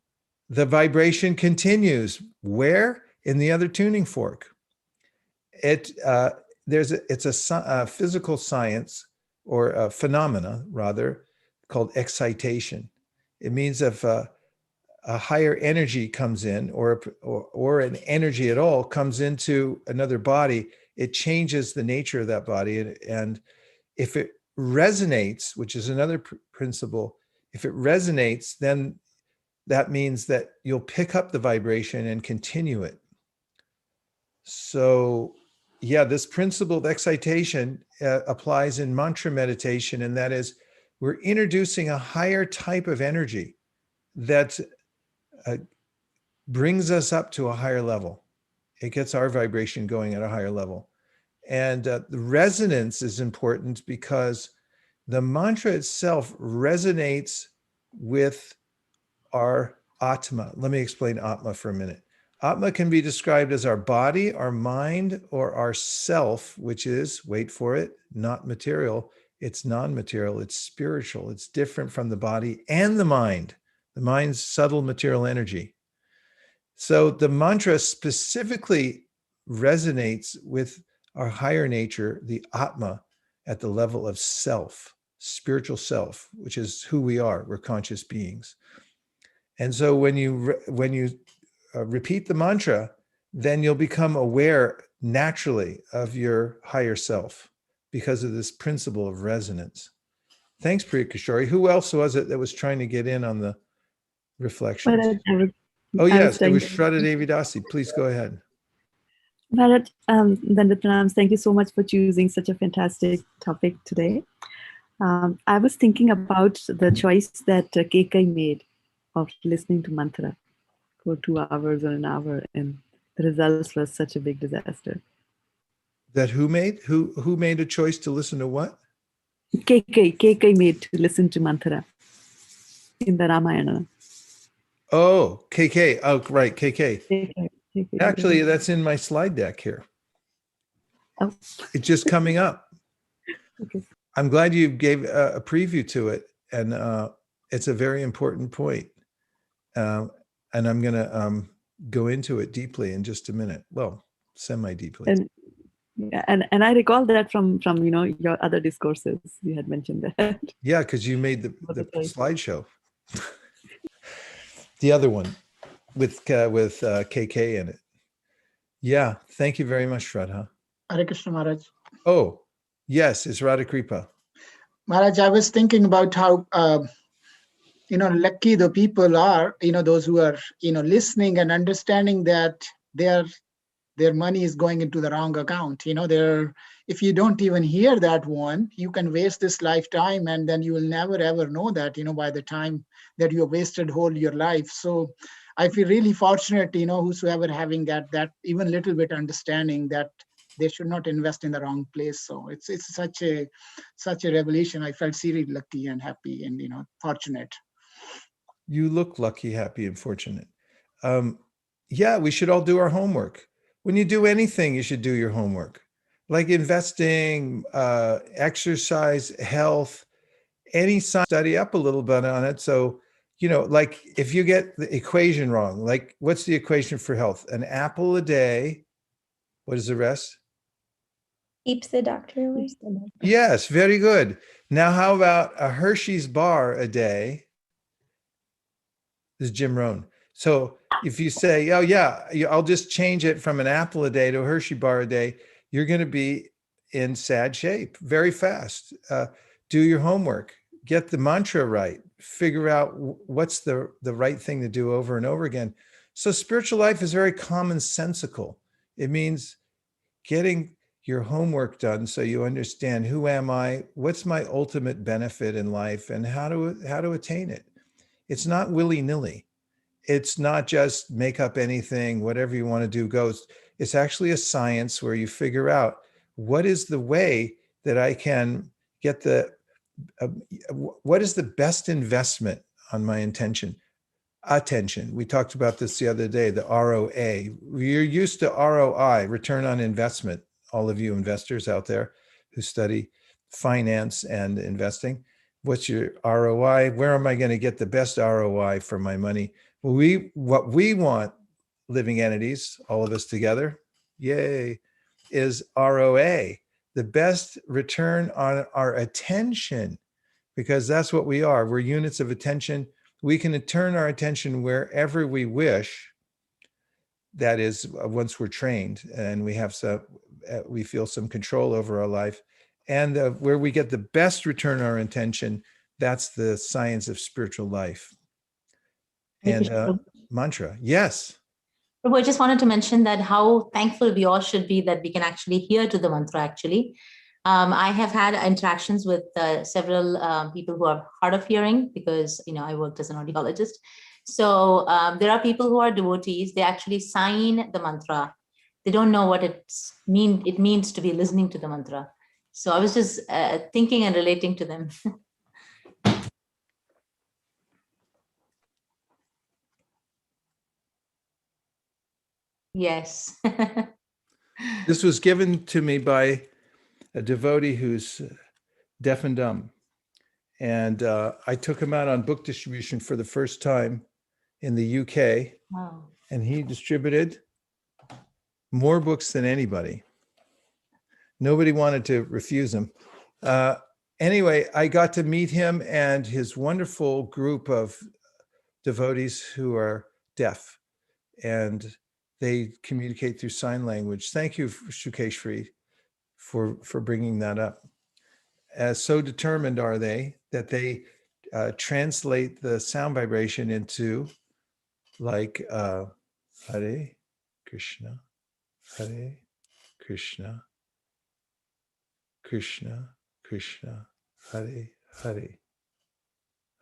continues. Where? In the other tuning fork. It's a physical science, or a phenomena rather, called excitation. It means if a higher energy comes in, or an energy at all comes into another body, it changes the nature of that body. And if it resonates, which is another principle, if it resonates, then that means that you'll pick up the vibration and continue it. So yeah, this principle of excitation applies in mantra meditation, and that is, we're introducing a higher type of energy that brings us up to a higher level. It gets our vibration going at a higher level. And the resonance is important because the mantra itself resonates with our Atma. Let me explain Atma for a minute. Atma can be described as our body, our mind, or our self, which is, wait for it, not material. It's non-material, it's spiritual. It's different from the body and the mind. The mind's subtle material energy. So the mantra specifically resonates with our higher nature, the Atma, at the level of self, spiritual self, which is who we are. We're conscious beings. And so when you repeat the mantra, then you'll become aware naturally of your higher self because of this principle of resonance. Thanks, Priya Kishori. Who else was it that was trying to get in on the reflections? Oh, yes, it was Shraddha Devi Dasi. Please go ahead. Bharat, Dandat Pranams, thank you so much for choosing such a fantastic topic today. I was thinking about the choice that KK made of listening to mantra for 2 hours or an hour, and the results was such a big disaster. That who made? Who made a choice to listen to what? KK made to listen to mantra in the Ramayana. Oh, KK. Oh, right, KK. KK. Actually, that's in my slide deck here. Oh. It's just coming up. Okay. I'm glad you gave a preview to it, and it's a very important point. And I'm going to go into it deeply in just a minute. Well, semi-deeply. And I recall that from your other discourses. You had mentioned that. Yeah, because you made the slideshow. The other one with KK in it. Yeah, thank you very much, Shraddha. Hare Krishna Maharaj. Oh, yes, it's Radha Kripa. Maharaj, I was thinking about how lucky the people are, those who are listening and understanding that their money is going into the wrong account. If you don't even hear that one, you can waste this lifetime, and then you will never ever know that, by the time that you have wasted whole your life. So I feel really fortunate, whosoever having that even little bit understanding that they should not invest in the wrong place. So it's such a revelation. I felt seriously lucky and happy and fortunate. You look lucky, happy, and fortunate. Yeah, we should all do our homework. When you do anything, you should do your homework, like investing, exercise, health, any study up a little bit on it. So, like if you get the equation wrong, like what's the equation for health? An apple a day. What is the rest? Keeps the doctor away. Yes, very good. Now, how about a Hershey's bar a day? This is Jim Rohn. So if you say, oh yeah, I'll just change it from an apple a day to a Hershey bar a day, you're going to be in sad shape very fast. Do your homework, get the mantra right, figure out what's the right thing to do over and over again. So spiritual life is very commonsensical. It means getting, your homework done so you understand who am I, what's my ultimate benefit in life, and how to attain it. It's not willy-nilly. It's not just make up anything, whatever you want to do goes. It's actually a science where you figure out what is the way that I can get what is the best investment on my attention. We talked about this the other day, the ROA. You're used to ROI, return on investment, all of you investors out there who study finance and investing. What's your ROI? Where am I going to get the best ROI for my money? Well, what we want, living entities, all of us together, yay, is ROA, the best return on our attention, because that's what we are. We're units of attention. We can turn our attention wherever we wish. That is, once we're trained and we feel some control over our life, and where we get the best return on our attention, that's the science of spiritual life. And mantra, yes. Prabhu, I just wanted to mention that how thankful we all should be that we can actually hear to the mantra actually. I have had interactions with several people who are hard of hearing because, I worked as an audiologist. So there are people who are devotees, they actually sign the mantra. They don't know what it means to be listening to the mantra. So I was just thinking and relating to them. Yes. This was given to me by a devotee who's deaf and dumb. And I took him out on book distribution for the first time in the UK. Wow. And he distributed more books than anybody. Nobody wanted to refuse him. Anyway, I got to meet him and his wonderful group of devotees who are deaf, and they communicate through sign language. Thank you, Shukeshri, for bringing that up. So determined are they that they translate the sound vibration into like Hare Krishna, Hare Krishna, Krishna Krishna, Hare Hare,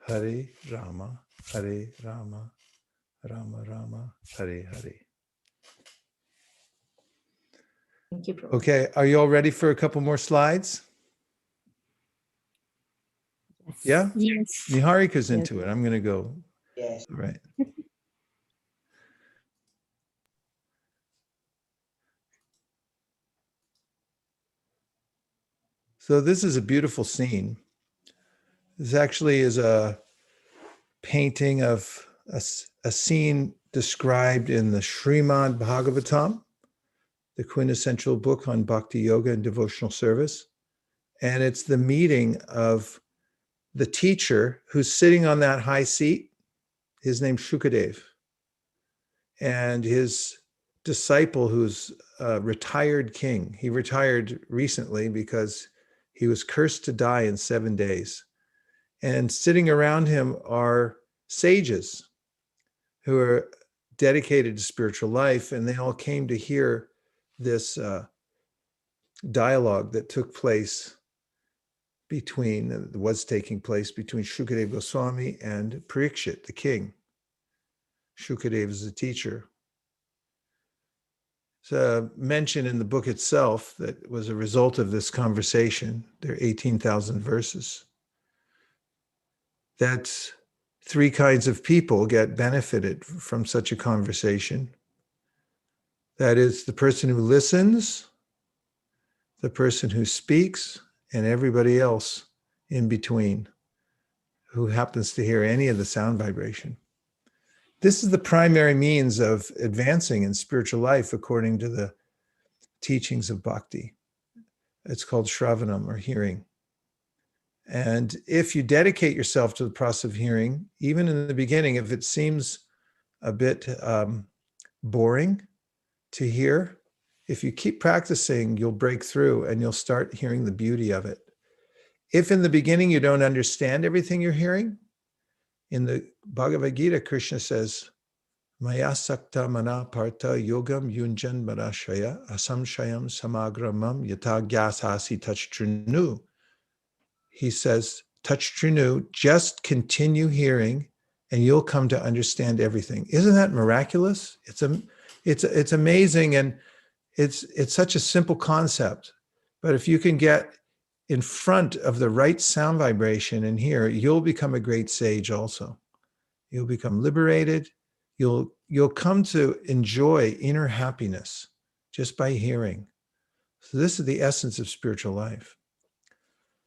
Hare Rama, Hare Rama, Rama Rama, Hare Hare. Thank you, Prabhu. Okay, are you all ready for a couple more slides? Yeah? Yes. Niharika's into it. I'm going to go. Yes. All right. So this is a beautiful scene. This actually is a painting of a scene described in the Srimad Bhagavatam, the quintessential book on bhakti yoga and devotional service. And it's the meeting of the teacher who's sitting on that high seat. His name's Shukadev. And his disciple, who's a retired king. He retired recently because he was cursed to die in 7 days. And sitting around him are sages who are dedicated to spiritual life. And they all came to hear this dialogue that was taking place between Shukadev Goswami and Parikshit, the king. Shukadev is the teacher. It's a mention in the book itself that was a result of this conversation. There are 18,000 verses. That's 3 kinds of people get benefited from such a conversation. That is the person who listens, the person who speaks, and everybody else in between who happens to hear any of the sound vibration. This is the primary means of advancing in spiritual life according to the teachings of bhakti. It's called shravanam, or hearing. And if you dedicate yourself to the process of hearing, even in the beginning, if it seems a bit boring to hear, if you keep practicing, you'll break through and you'll start hearing the beauty of it. If in the beginning you don't understand everything you're hearing, in the Bhagavad Gita, Krishna says, Maya sakta mana parta yogam yunjan marashaya asamshayam samagramam yata gyasasi touch. He says, touch trinu, just continue hearing and you'll come to understand everything. Isn't that miraculous? It's amazing, and it's such a simple concept. But if you can get in front of the right sound vibration and hear, you'll become a great sage also. You'll become liberated. You'll come to enjoy inner happiness just by hearing. So this is the essence of spiritual life.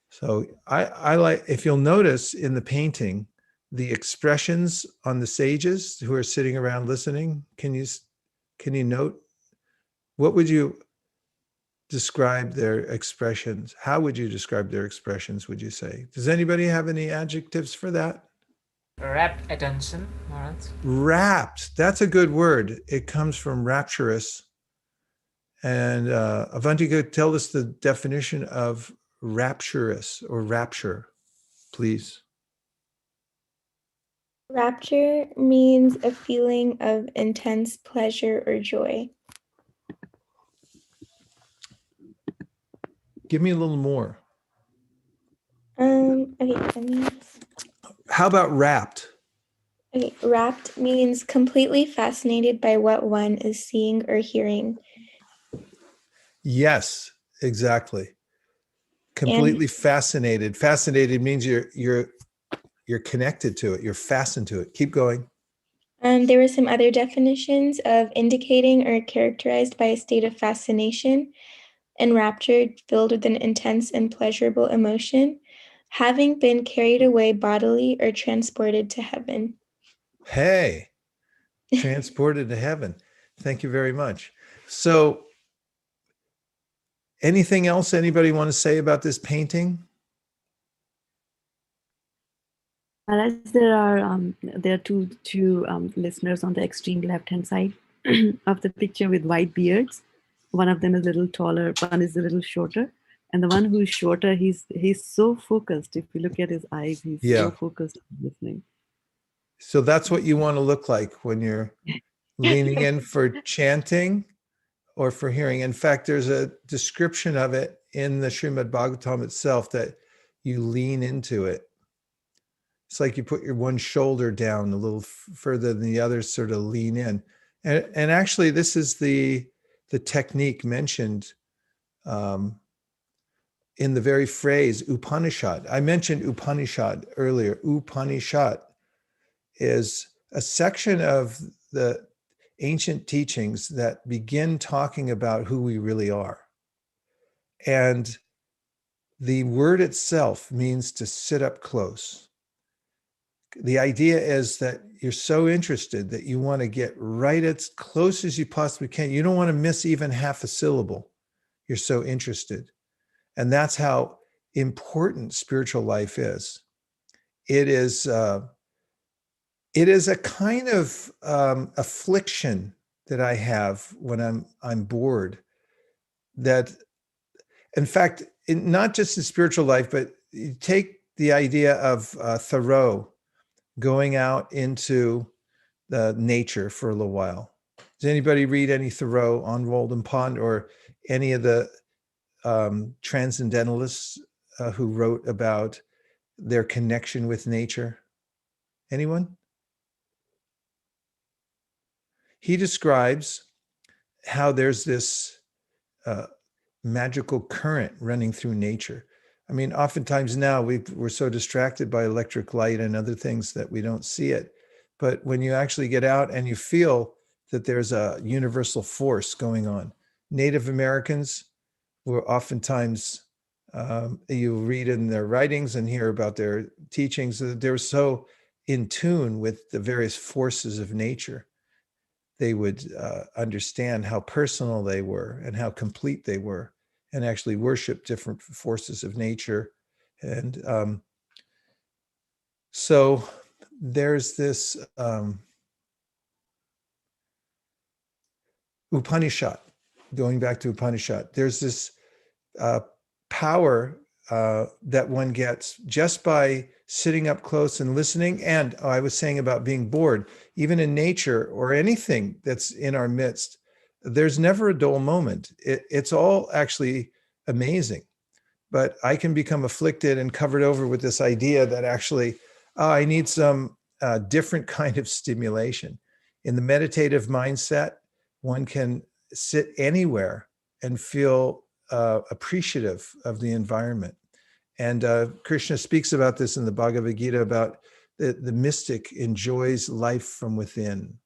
So I like, if you'll notice in the painting, the expressions on the sages who are sitting around listening, can you note, what would you describe their expressions? How would you describe their expressions, would you say? Does anybody have any adjectives for that? Rapt attention, Maharaj. Rapt, that's a good word. It comes from rapturous. And Avantika, tell us the definition of rapturous or rapture, please. Rapture means a feeling of intense pleasure or joy. Give me a little more. Okay, that means. How about rapt? Okay, rapt means completely fascinated by what one is seeing or hearing. Yes, exactly. Completely fascinated. Fascinated means you're connected to it. You're fastened to it. Keep going. There were some other definitions of indicating or characterized by a state of fascination, enraptured, filled with an intense and pleasurable emotion, having been carried away bodily or transported to heaven. Hey, transported to heaven. Thank you very much. So, anything else anybody want to say about this painting? There are two listeners on the extreme left-hand side of the picture with white beards. One of them is a little taller, one is a little shorter. And the one who's shorter, he's so focused. If you look at his eyes, he's so focused on listening. So that's what you want to look like when you're leaning in for chanting or for hearing. In fact, there's a description of it in the Srimad Bhagavatam itself, that you lean into it. It's like you put your one shoulder down a little further than the other, sort of lean in. And actually, this is the technique mentioned in the very phrase Upanishad. I mentioned Upanishad earlier. Upanishad is a section of the ancient teachings that begin talking about who we really are. And the word itself means to sit up close. The idea is that you're so interested that you want to get right as close as you possibly can. You don't want to miss even half a syllable. You're so interested. And that's how important spiritual life is. It is a kind of affliction that I have when I'm bored. That, in fact, not just in spiritual life, but you take the idea of Thoreau going out into the nature for a little while. Does anybody read any Thoreau, on Walden Pond, or any of the transcendentalists who wrote about their connection with nature? Anyone? He describes how there's this magical current running through nature. I mean, oftentimes now we're so distracted by electric light and other things that we don't see it. But when you actually get out and you feel that there's a universal force going on, Native Americans were oftentimes, you read in their writings and hear about their teachings, that they're so in tune with the various forces of nature. They would understand how personal they were and how complete they were, and actually worship different forces of nature. And so there's this Upanishad, going back to Upanishad, there's this power that one gets just by sitting up close and listening. And I was saying about being bored, even in nature or anything that's in our midst, there's never a dull moment. It's all actually amazing. But I can become afflicted and covered over with this idea that actually I need some different kind of stimulation. In the meditative mindset, one can sit anywhere and feel appreciative of the environment. And Krishna speaks about this in the Bhagavad Gita, about the mystic enjoys life from within.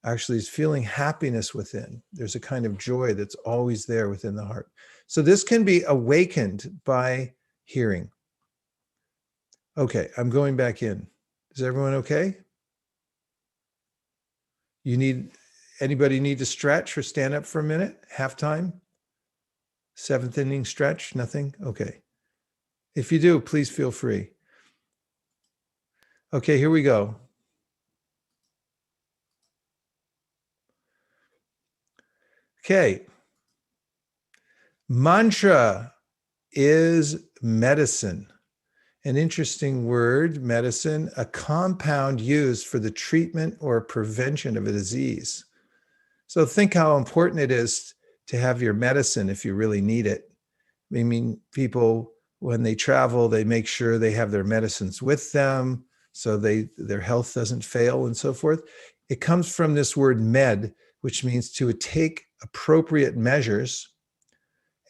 Actually is feeling happiness within. There's a kind of joy that's always there within the heart. So this can be awakened by hearing. Okay, I'm going back in. Is everyone okay? Anybody need to stretch or stand up for a minute? Halftime? Seventh inning stretch? Nothing? Okay. If you do, please feel free. Okay, here we go. Okay. Mantra is medicine. An interesting word, medicine, a compound used for the treatment or prevention of a disease. So think how important it is to have your medicine if you really need it. I mean, people, when they travel, they make sure they have their medicines with them so their health doesn't fail and so forth. It comes from this word med, which means to take appropriate measures.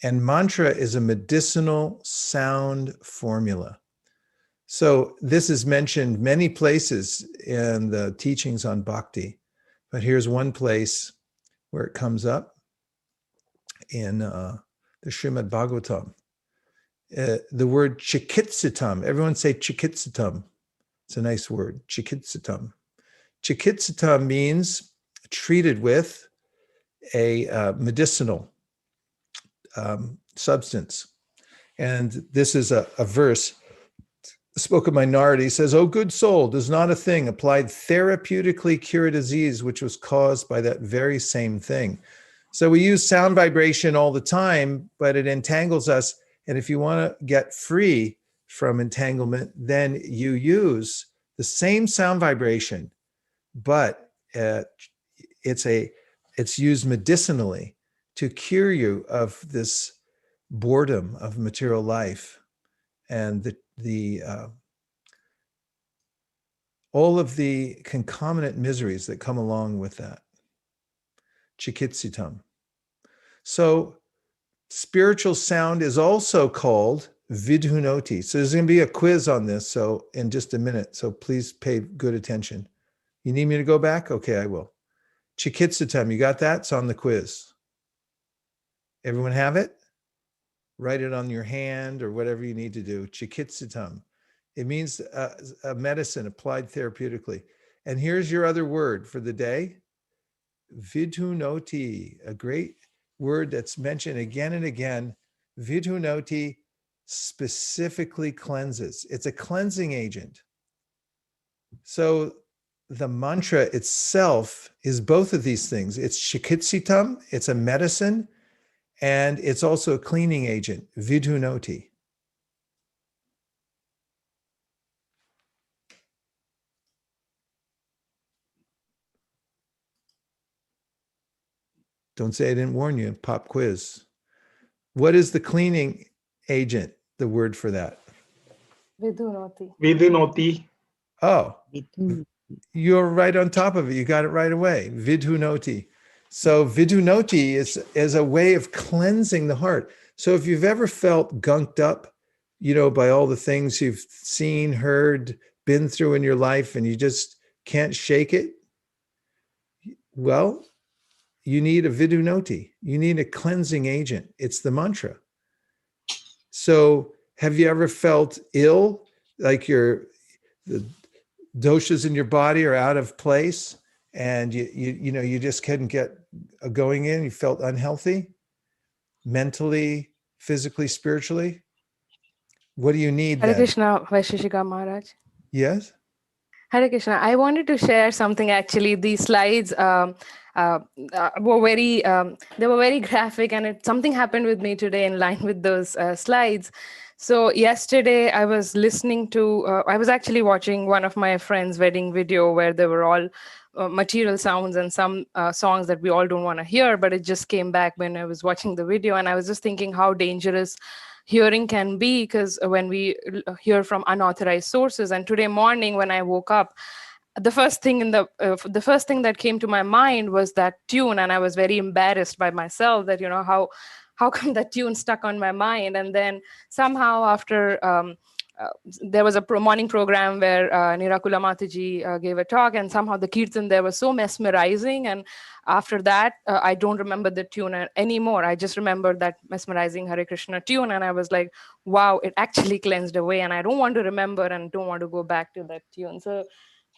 And mantra is a medicinal sound formula. So this is mentioned many places in the teachings on bhakti, but here's one place where it comes up in the Srimad Bhagavatam. The word chikitsitam, everyone say chikitsitam. It's a nice word, chikitsitam. Chikitsitam means treated with a medicinal substance. And this is a verse spoken by Narada. He says, "O good soul, does not a thing applied therapeutically cure a disease which was caused by that very same thing?" So we use sound vibration all the time, but it entangles us. And if you want to get free from entanglement, then you use the same sound vibration, but it's used medicinally to cure you of this boredom of material life and all of the concomitant miseries that come along with that. Chikitsitam. So spiritual sound is also called vidhunoti. So there's going to be a quiz on this, so in just a minute. So please pay good attention. You need me to go back? Okay, I will. Chikitsitam, you got that? It's on the quiz. Everyone have it? Write it on your hand or whatever you need to do. Chikitsitam. It means a medicine applied therapeutically. And here's your other word for the day. Vidhunoti, a great word that's mentioned again and again. Vidhunoti specifically cleanses. It's a cleansing agent. So the mantra itself is both of these things. It's chikitsitam, it's a medicine, and it's also a cleaning agent, vidhunoti. Don't say I didn't warn you, pop quiz. What is the cleaning agent, the word for that? Vidhunoti. Vidhunoti. Oh, you're right on top of it. You got it right away. Vidhunoti. So vidhunoti is a way of cleansing the heart. So if you've ever felt gunked up, by all the things you've seen, heard, been through in your life, and you just can't shake it, well, you need a vidhunoti. You need a cleansing agent. It's the mantra. So have you ever felt ill, like the doshas in your body are out of place and you just couldn't get going in? You felt unhealthy, mentally, physically, spiritually? What do you need Hare then? Krishna, Vaisesika Maharaj. Yes? Hare Krishna. I wanted to share something actually. These slides were they were very graphic, and something happened with me today in line with those slides. So yesterday I was listening to, I was actually watching one of my friends' wedding video where they were all material sounds and some songs that we all don't want to hear, but it just came back when I was watching the video, and I was just thinking how dangerous hearing can be, because when we hear from unauthorized sources. And today morning when I woke up, the first thing the first thing that came to my mind was that tune, and I was very embarrassed by myself that, you know, how come that tune stuck on my mind. And then somehow after there was a morning program where Nirakula Mataji gave a talk, and somehow the kirtan there was so mesmerizing. And after that, I don't remember the tune anymore. I just remember that mesmerizing Hare Krishna tune, and I was like, wow, it actually cleansed away, and I don't want to remember and don't want to go back to that tune. So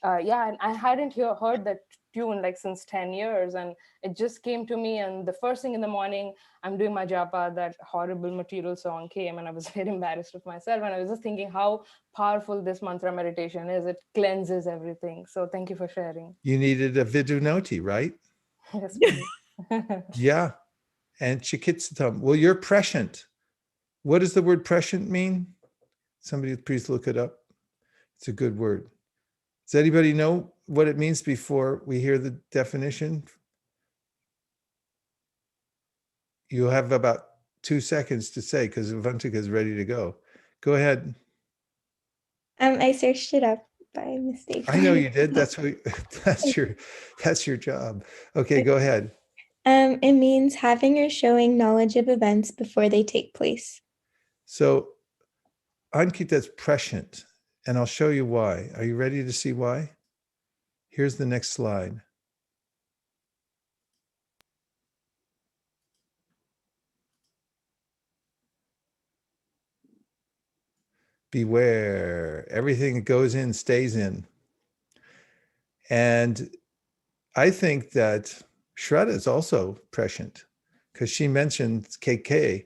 yeah, and I hadn't heard that tune like since 10 years, and it just came to me. And the first thing in the morning, I'm doing my japa, that horrible material song came, and I was very embarrassed of myself. And I was just thinking how powerful this mantra meditation is. It cleanses everything. So thank you for sharing. You needed a vidunoti, right? Yes, please. Yeah. And chikitsatam. Well, you're prescient. What does the word prescient mean? Somebody please look it up. It's a good word. Does anybody know what it means before we hear the definition? You have about 2 seconds to say, because Avantika is ready to go. Go ahead. I searched it up by mistake. I know you did. That's your job. Okay, go ahead. It means having or showing knowledge of events before they take place. So Ankita's prescient, and I'll show you why. Are you ready to see why? Here's the next slide. Beware, everything that goes in stays in. And I think that Shraddha is also prescient, because she mentioned KK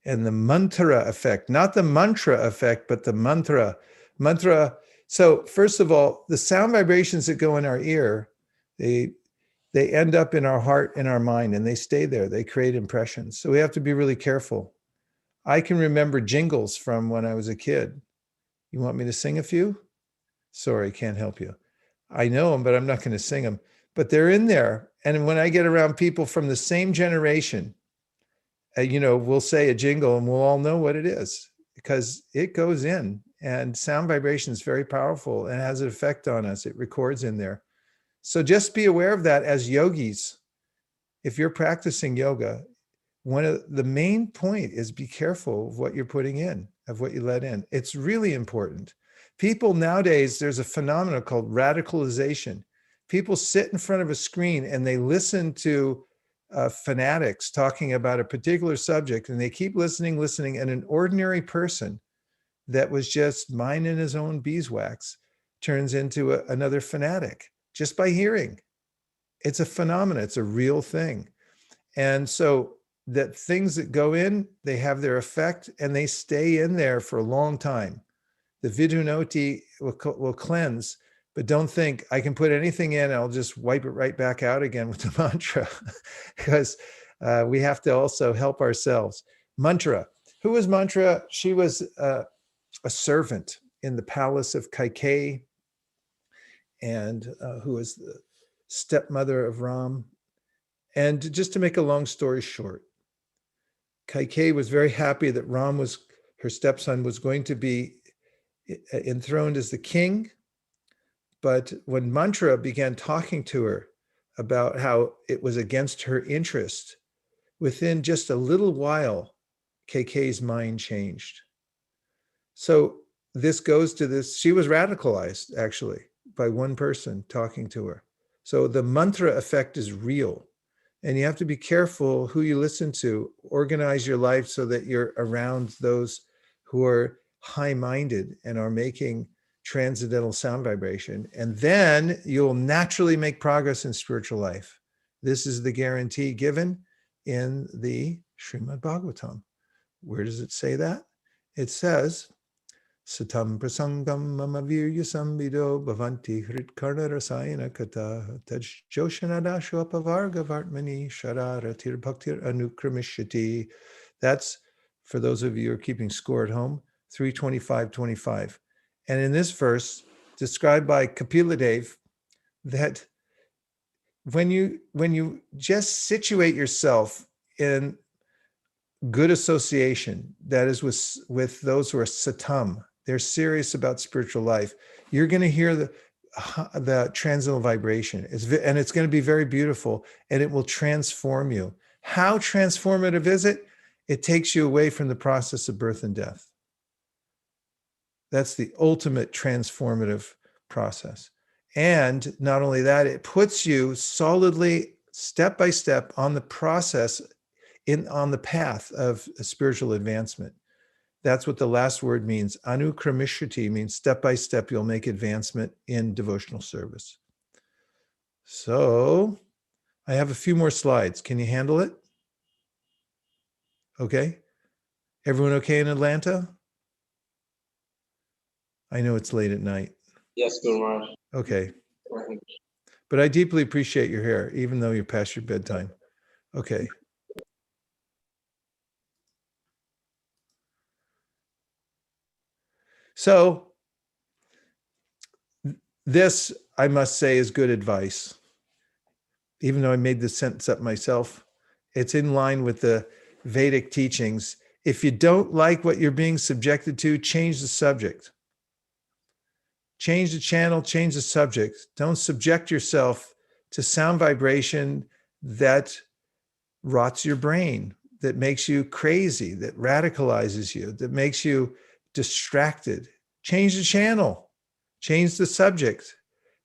and the mantra effect, not the mantra effect, but the mantra. So first of all, the sound vibrations that go in our ear, they end up in our heart and our mind, and they stay there. They create impressions. So we have to be really careful. I can remember jingles from when I was a kid. You want me to sing a few? Sorry, can't help you. I know them, but I'm not going to sing them. But they're in there. And when I get around people from the same generation, we'll say a jingle and we'll all know what it is, because it goes in. And sound vibration is very powerful and has an effect on us. It records in there. So just be aware of that as yogis. If you're practicing yoga, one of the main point is be careful of what you're putting in, of what you let in. It's really important. People nowadays, there's a phenomenon called radicalization. People sit in front of a screen and they listen to fanatics talking about a particular subject, and they keep listening, and an ordinary person that was just minding his own beeswax turns into another fanatic just by hearing. It's a phenomenon. It's a real thing. And so that things that go in, they have their effect and they stay in there for a long time. The vidunoti will cleanse, but don't think I can put anything in, I'll just wipe it right back out again with the mantra, because we have to also help ourselves. Mantra. Who was Mantra? She was a servant in the palace of Kaikeyi, and who was the stepmother of Ram. And just to make a long story short, Kaikeyi was very happy that Ram, her stepson, was going to be enthroned as the king. But when Mantra began talking to her about how it was against her interest, within just a little while, Kaikeyi's mind changed. So this goes to this, she was radicalized actually by one person talking to her. So the mantra effect is real. And you have to be careful who you listen to. Organize your life so that you're around those who are high-minded and are making transcendental sound vibration. And then you'll naturally make progress in spiritual life. This is the guarantee given in the Srimad Bhagavatam. Where does it say that? It says, Satam prasangam mama virya sambido bhavanti hritkarna rasayana kata taj joshanadasho apavarga vartmani shararatir bhaktir anukramishati. That's, for those of you who are keeping score at home, 325.25. And in this verse, described by Kapila Dev, that when you just situate yourself in good association, that is with those who are satam, they're serious about spiritual life, you're going to hear the transcendental vibration. And it's going to be very beautiful, and it will transform you. How transformative is it? It takes you away from the process of birth and death. That's the ultimate transformative process. And not only that, it puts you solidly, step by step, on the process, on the path of spiritual advancement. That's what the last word means. Anukramishati means step by step, you'll make advancement in devotional service. So I have a few more slides. Can you handle it? Okay. Everyone okay in Atlanta? I know it's late at night. Yes, Guru Maharaj. Okay. But I deeply appreciate your hair, even though you're past your bedtime. Okay. So this, I must say, is good advice. Even though I made this sentence up myself, it's in line with the Vedic teachings. If you don't like what you're being subjected to, change the subject. Change the channel, change the subject. Don't subject yourself to sound vibration that rots your brain, that makes you crazy, that radicalizes you, that makes you distracted. Change the channel, change the subject.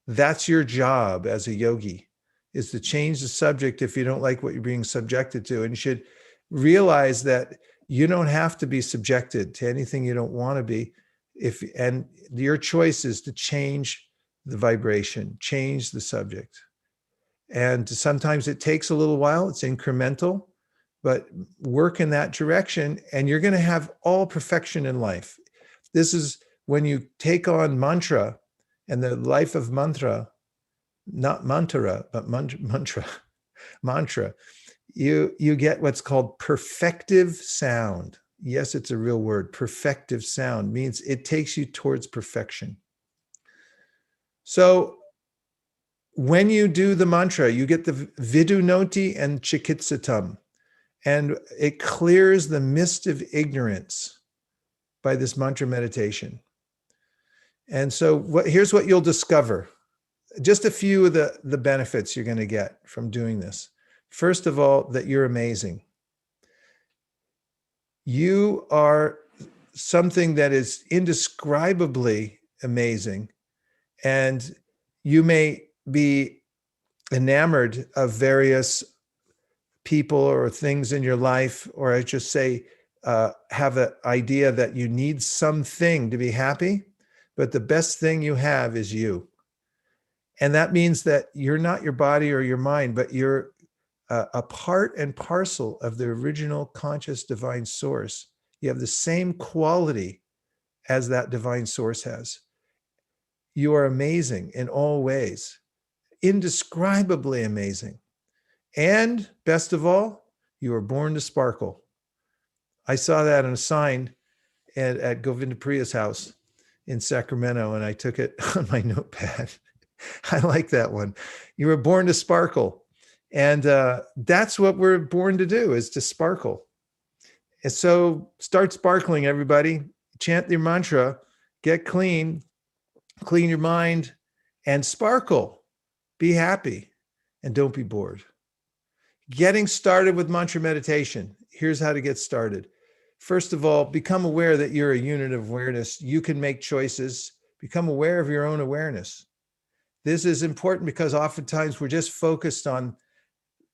That's your job as a yogi, is to change the subject if you don't like what you're being subjected to. And you should realize that you don't have to be subjected to anything you don't want to be. And your choice is to change the vibration, change the subject. And sometimes it takes a little while, it's incremental, but work in that direction and you're going to have all perfection in life. This is when you take on mantra and the life of mantra, not mantra, but mantra, you get what's called perfective sound. Yes, it's a real word. Perfective sound means it takes you towards perfection. So when you do the mantra, you get the vidunoti and chikitsatam, and it clears the mist of ignorance by this mantra meditation. And so here's what you'll discover. Just a few of the benefits you're going to get from doing this. First of all, that you're amazing. You are something that is indescribably amazing, and you may be enamored of various people or things in your life, or I just say, have an idea that you need something to be happy, but the best thing you have is you. And that means that you're not your body or your mind, but you're a part and parcel of the original conscious divine source. You have the same quality as that divine source has. You are amazing in all ways, indescribably amazing. And best of all, you were born to sparkle. I saw that on a sign at Govinda Priya's house in Sacramento, and I took it on my notepad. I like that one. You were born to sparkle. And that's what we're born to do, is to sparkle. And so start sparkling, everybody. Chant your mantra, get clean, clean your mind, and sparkle. Be happy, and don't be bored. Getting started with mantra meditation. Here's how to get started. First of all, become aware that you're a unit of awareness. You can make choices. Become aware of your own awareness. This is important because oftentimes we're just focused on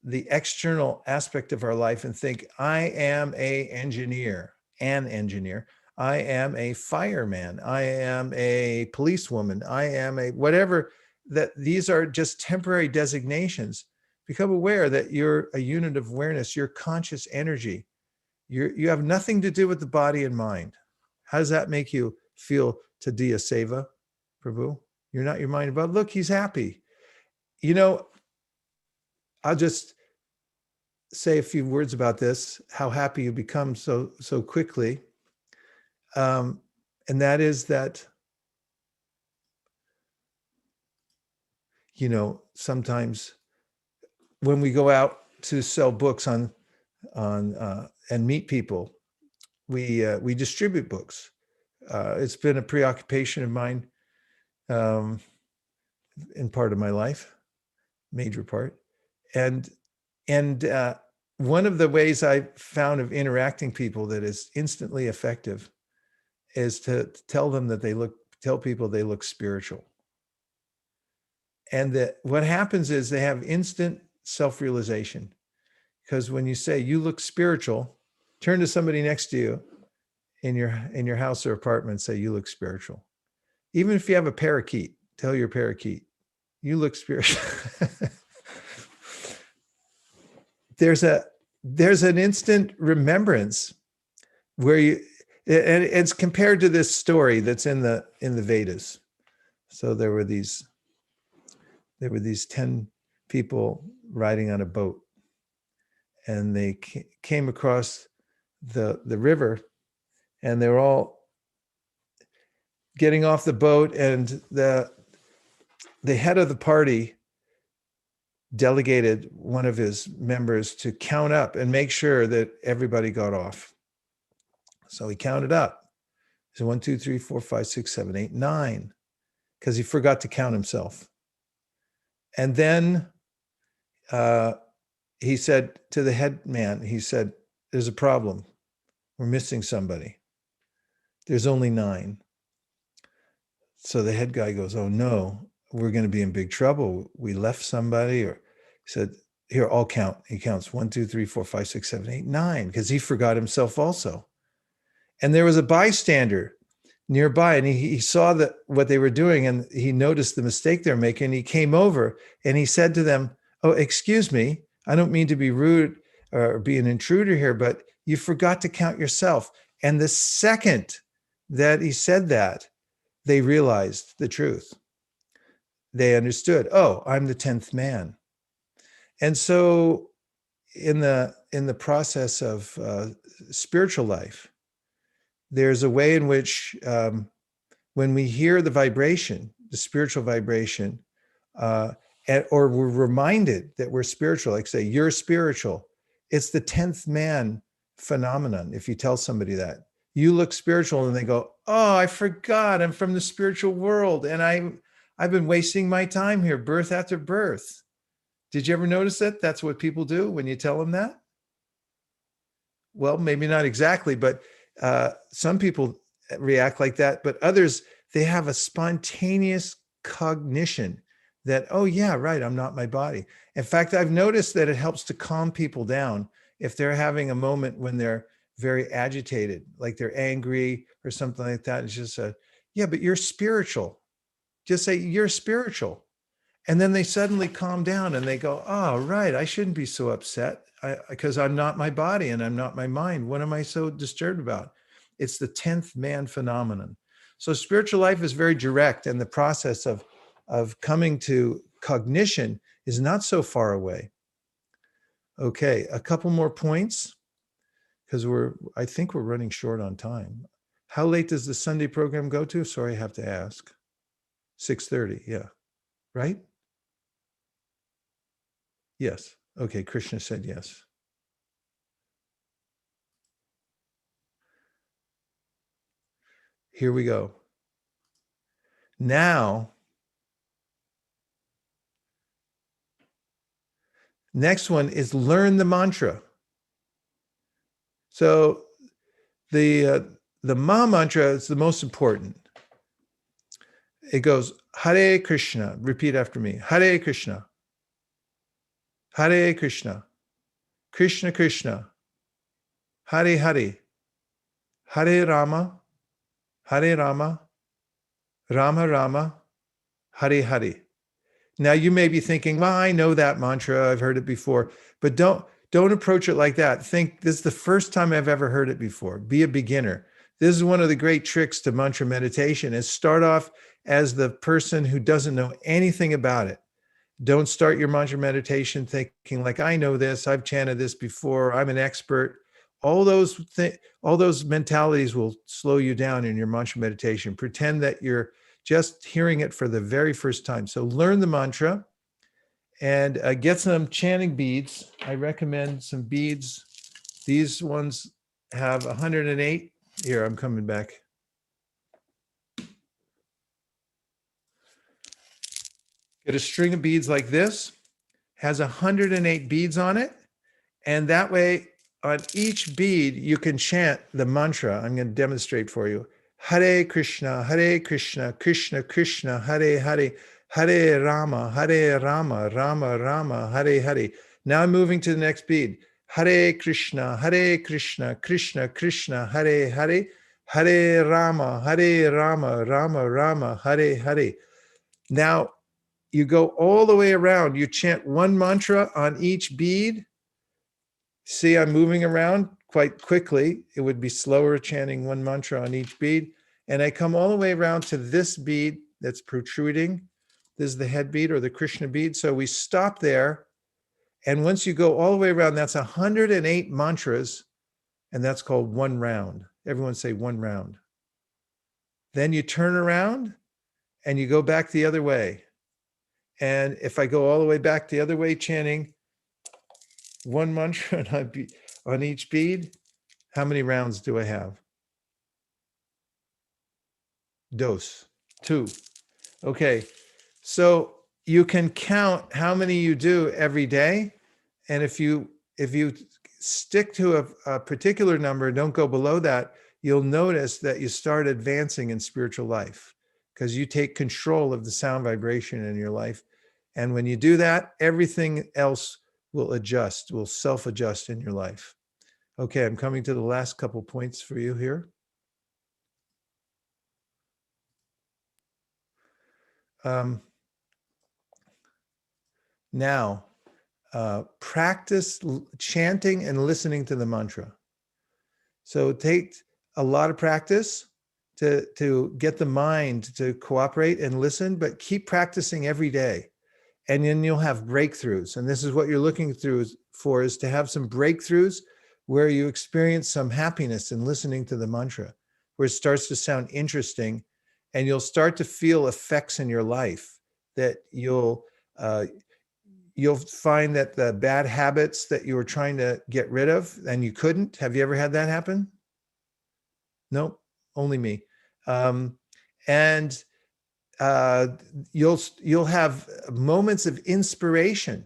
the external aspect of our life and think, I am an engineer. I am a fireman. I am a policewoman. I am a whatever, that these are just temporary designations. Become aware that you're a unit of awareness, you're conscious energy. You have nothing to do with the body and mind. How does that make you feel Tadiya Seva, Prabhu. You're not your mind about, look, he's happy. You know, I'll just say a few words about this, how happy you become so quickly. And that is that, you know, sometimes when we go out to sell books on and meet people, we distribute books. It's been a preoccupation of mine in part of my life, major part. And one of the ways I found of interacting people that is instantly effective is to tell people they look spiritual. And that what happens is they have instant self-realization. Because when you say you look spiritual, turn to somebody next to you in your house or apartment and say you look spiritual. Even if you have a parakeet, tell your parakeet, you look spiritual. There's an instant remembrance where and it's compared to this story that's in the Vedas. So there were these 10 people riding on a boat, and they came across the river, and they were all getting off the boat, and the head of the party delegated one of his members to count up and make sure that everybody got off. So he counted up. So 1, 2, 3, 4, 5, 6, 7, 8, 9, because he forgot to count himself. And then he said to the head man, he said, there's a problem. We're missing somebody. There's only 9. So the head guy goes, oh no, we're going to be in big trouble. We left somebody. Or he said, here, I'll count. He counts 1, 2, 3, 4, 5, 6, 7, 8, 9, because he forgot himself also. And there was a bystander nearby, and he saw what they were doing, and he noticed the mistake they're making. He came over and he said to them, oh, excuse me, I don't mean to be rude or be an intruder here, but you forgot to count yourself. And the second that he said that, they realized the truth. They understood, oh, I'm the 10th man. And so in the process of spiritual life, there's a way in which when we hear the vibration, the spiritual vibration, or we're reminded that we're spiritual, like say, you're spiritual, it's the 10th man phenomenon. If you tell somebody that, you look spiritual, and they go, oh, I forgot, I'm from the spiritual world, and I've been wasting my time here, birth after birth. Did you ever notice that? That's what people do when you tell them that? Well, maybe not exactly, but some people react like that, but others, they have a spontaneous cognition that, oh yeah, right, I'm not my body. In fact, I've noticed that it helps to calm people down if they're having a moment when they're very agitated, like they're angry or something like that. It's just yeah, but you're spiritual. Just say, you're spiritual. And then they suddenly calm down and they go, oh, right, I shouldn't be so upset because I'm not my body and I'm not my mind. What am I so disturbed about? It's the 10th man phenomenon. So spiritual life is very direct, and the process of coming to cognition is not so far away. Okay, a couple more points, because I think we're running short on time. How late does the Sunday program go to? Sorry, I have to ask. 6:30, yeah. Right? Yes. Okay, Krishna said yes. Here we go. Now, next one is learn the mantra. So the Ma mantra is the most important. It goes, Hare Krishna. Repeat after me. Hare Krishna. Hare Krishna. Krishna Krishna. Hare Hare. Hare Rama. Hare Rama. Rama Rama. Hare Hare. Now you may be thinking, well, I know that mantra. I've heard it before. But don't approach it like that. Think this is the first time I've ever heard it before. Be a beginner. This is one of the great tricks to mantra meditation, is start off as the person who doesn't know anything about it. Don't start your mantra meditation thinking like, I know this, I've chanted this before, I'm an expert. All those mentalities will slow you down in your mantra meditation. Pretend that you're just hearing it for the very first time. So learn the mantra and get some chanting beads. I recommend some beads. These ones have 108. Here, I'm coming back. Get a string of beads like this, has 108 beads on it. And that way, on each bead, you can chant the mantra. I'm going to demonstrate for you. Hare Krishna, Krishna Krishna, Hare Hare, Hare Rama, Rama Rama, Hare Hare. Now I'm moving to the next bead. Hare Krishna, Krishna Krishna, Hare Hare, Hare Rama, Rama Rama, Hare Hare. Now you go all the way around. You chant one mantra on each bead. See, I'm moving around quite quickly. It would be slower chanting one mantra on each bead. And I come all the way around to this bead that's protruding. This is the head bead or the Krishna bead. So we stop there. And once you go all the way around, that's 108 mantras. And that's called one round. Everyone say one round. Then you turn around and you go back the other way. And if I go all the way back the other way, chanting one mantra on each bead, how many rounds do I have? Dos, 2. Okay, so you can count how many you do every day. And if you stick to a particular number, don't go below that, you'll notice that you start advancing in spiritual life because you take control of the sound vibration in your life. And when you do that, everything else will adjust, will self-adjust in your life. Okay, I'm coming to the last couple points for you here. Now, practice chanting and listening to the mantra. So take a lot of practice to get the mind to cooperate and listen, but keep practicing every day. And then you'll have breakthroughs. And this is what you're looking for, is to have some breakthroughs where you experience some happiness in listening to the mantra, where it starts to sound interesting, and you'll start to feel effects in your life that you'll find that the bad habits that you were trying to get rid of and you couldn't. Have you ever had that happen? No, only me. You'll have moments of inspiration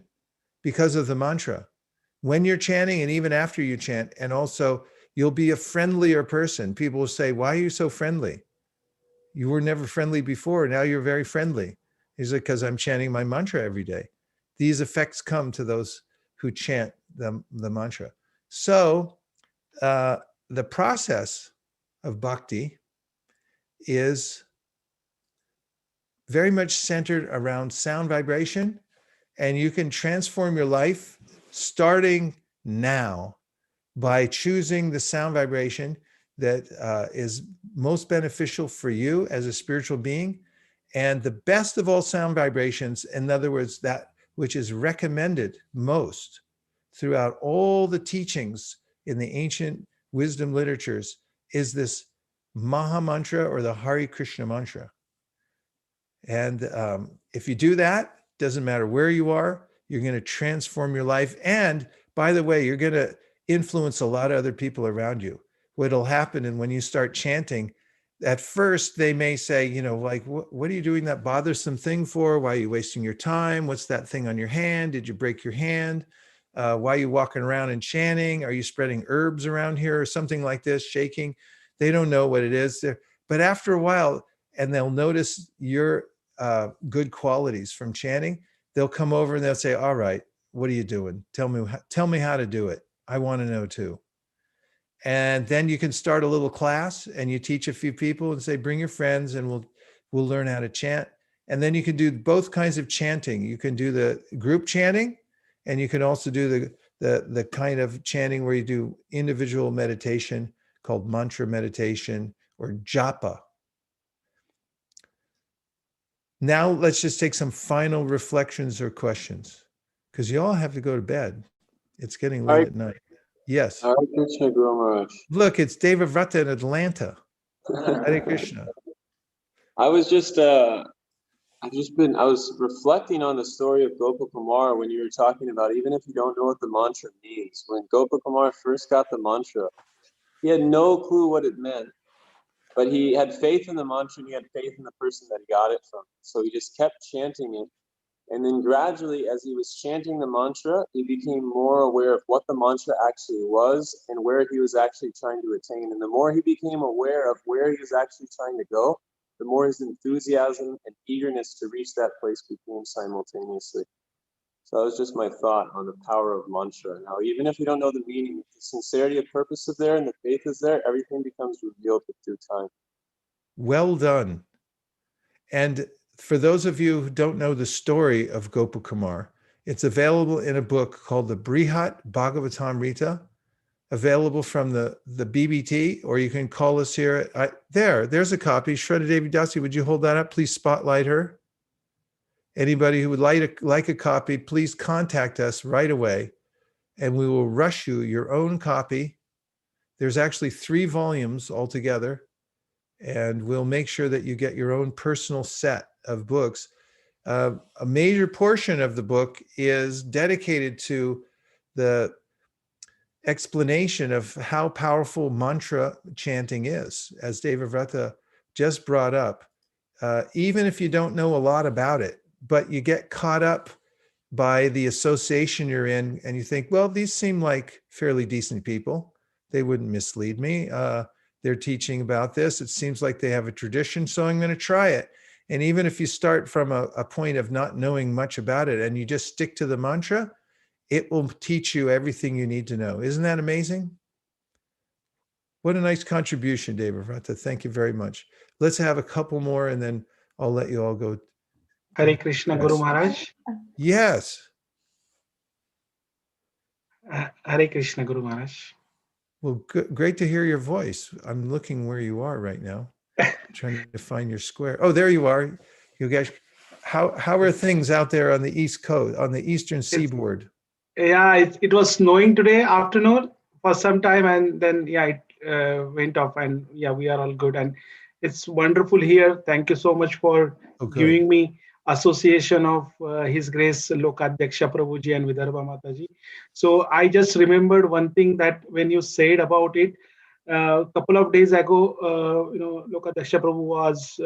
because of the mantra when you're chanting and even after you chant. And also you'll be a friendlier person. People will say, why are you so friendly? You were never friendly before. Now you're very friendly. Is it because I'm chanting my mantra every day? These effects come to those who chant the mantra. So the process of bhakti is very much centered around sound vibration, and you can transform your life starting now by choosing the sound vibration that is most beneficial for you as a spiritual being. And the best of all sound vibrations, in other words, that which is recommended most throughout all the teachings in the ancient wisdom literatures, is this Maha Mantra or the Hare Krishna mantra. And if you do that, doesn't matter where you are, you're going to transform your life. And by the way, you're going to influence a lot of other people around you. What'll happen, and when you start chanting, at first they may say, like, what are you doing that bothersome thing for? Why are you wasting your time? What's that thing on your hand? Did you break your hand? Why are you walking around and chanting? Are you spreading herbs around here or something like this, shaking? They don't know what it is. But after a while, and they'll notice your good qualities from chanting, they'll come over and they'll say, all right, what are you doing? Tell me how to do it. I want to know too. And then you can start a little class and you teach a few people and say, bring your friends and we'll learn how to chant. And then you can do both kinds of chanting. You can do the group chanting, and you can also do the kind of chanting where you do individual meditation called mantra meditation or japa. Now let's just take some final reflections or questions, because you all have to go to bed. It's getting late at night. Yes. Hare Krishna, Guru Maharaj. Look, it's Deva Vrata in Atlanta. Hare Krishna. I was reflecting on the story of Gopakumar when you were talking about, even if you don't know what the mantra means. When Gopakumar first got the mantra, he had no clue what it meant, but he had faith in the mantra and he had faith in the person that he got it from. So he just kept chanting it. And then gradually, as he was chanting the mantra, he became more aware of what the mantra actually was and where he was actually trying to attain. And the more he became aware of where he was actually trying to go, the more his enthusiasm and eagerness to reach that place became simultaneously. So that was just my thought on the power of mantra, and how even if we don't know the meaning, if the sincerity of purpose is there and the faith is there, everything becomes revealed with due time. Well done. And for those of you who don't know the story of Gopakumar, it's available in a book called the Brihat Bhagavatamrita, available from the BBT, or you can call us here. There's a copy. Shraddha Devi Dasi, would you hold that up? Please spotlight her. Anybody who would like a copy, please contact us right away, and we will rush you your own copy. There's actually 3 volumes altogether, and we'll make sure that you get your own personal set of books. A major portion of the book is dedicated to the explanation of how powerful mantra chanting is, as Deva Vrata just brought up. Even if you don't know a lot about it, but you get caught up by the association you're in and you think, well, these seem like fairly decent people. They wouldn't mislead me. They're teaching about this. It seems like they have a tradition, so I'm going to try it. And even if you start from a point of not knowing much about it and you just stick to the mantra, it will teach you everything you need to know. Isn't that amazing? What a nice contribution, Deva Vrata. Thank you very much. Let's have a couple more and then I'll let you all go. Hare Krishna, Guru Maharaj. Yes. Hare Krishna, Guru Maharaj. Well, great to hear your voice. I'm looking where you are right now, trying to find your square. Oh, there you are. Yogesh, how are things out there on the East Coast, on the Eastern Seaboard? Yeah, it was snowing today afternoon for some time, and then it went off, and we are all good, and it's wonderful here. Thank you so much for giving me association of His Grace Lokadyaksha Prabhuji and Vidarbha Mataji. So I just remembered one thing that when you said about it, a couple of days ago, Lokadyaksha Prabhu was,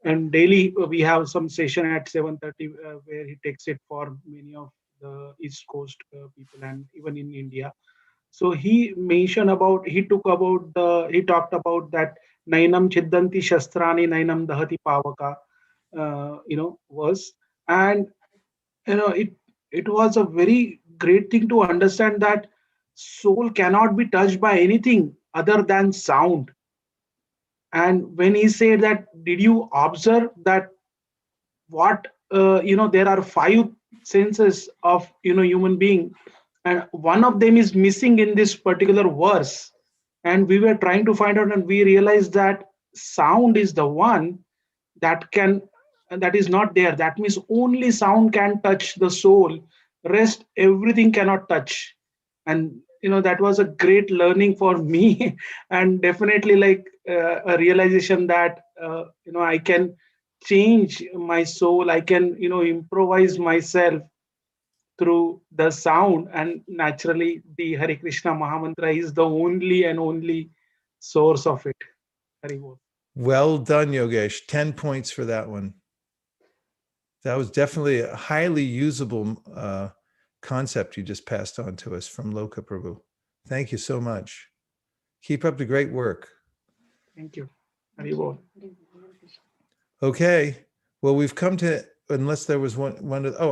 and daily we have some session at 7:30 where he takes it for many of the East Coast people and even in India. So he talked about that Nainam Chiddanti Shastrani Nainam Dahati Pavaka, verse. And, it was a very great thing to understand that soul cannot be touched by anything other than sound. And when he said that, did you observe that what, there are 5 senses of, human being, and one of them is missing in this particular verse. And we were trying to find out, and we realized that sound is the one that is not there. That means only sound can touch the soul. Rest, everything cannot touch. And, that was a great learning for me and definitely like a realization that, I can change my soul. I can, improvise myself through the sound, and naturally the Hare Krishna Mahamantra is the only and only source of it. Hari Bol. Well done, Yogesh. 10 points for that one. That was definitely a highly usable concept you just passed on to us from Loka Prabhu. Thank you so much. Keep up the great work. Thank you. Hari Bol. Okay. Well, we've come to, unless there was one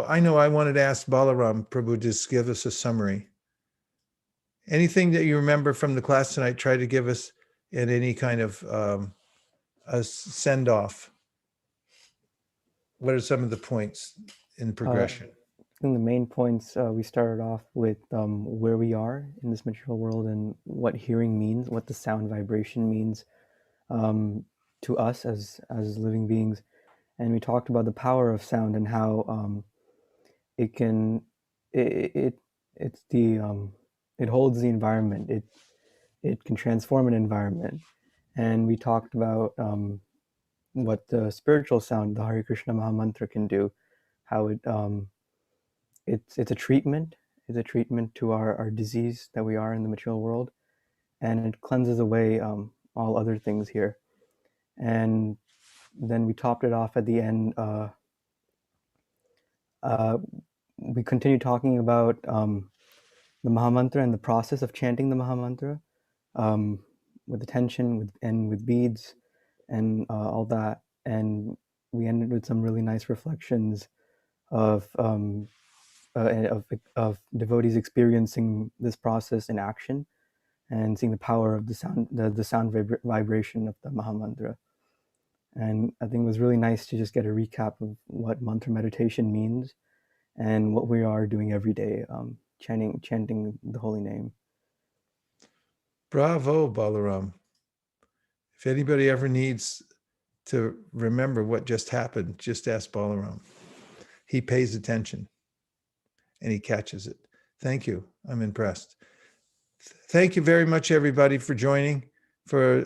I know I wanted to ask Balaram Prabhu to just give us a summary. Anything that you remember from the class tonight, try to give us in any kind of a send-off. What are some of the points in progression? think the main points, we started off with where we are in this material world and what hearing means, what the sound vibration means to us as living beings. And we talked about the power of sound and how it can, it holds the environment. It can transform an environment. And we talked about what the spiritual sound, the Hare Krishna Maha Mantra, can do, how it's a treatment. It's a treatment to our disease that we are in the material world, and it cleanses away all other things here. And then we topped it off at the end. We continued talking about the Maha Mantra and the process of chanting the Maha Mantra with attention and with beads and all that. And we ended with some really nice reflections of devotees experiencing this process in action and seeing the power of the sound vibration of the Maha Mantra. And I think it was really nice to just get a recap of what mantra meditation means and what we are doing every day, chanting the holy name. Bravo, Balaram. If anybody ever needs to remember what just happened, just ask Balaram. He pays attention and he catches it. Thank you. I'm impressed. Thank you very much, everybody, for joining for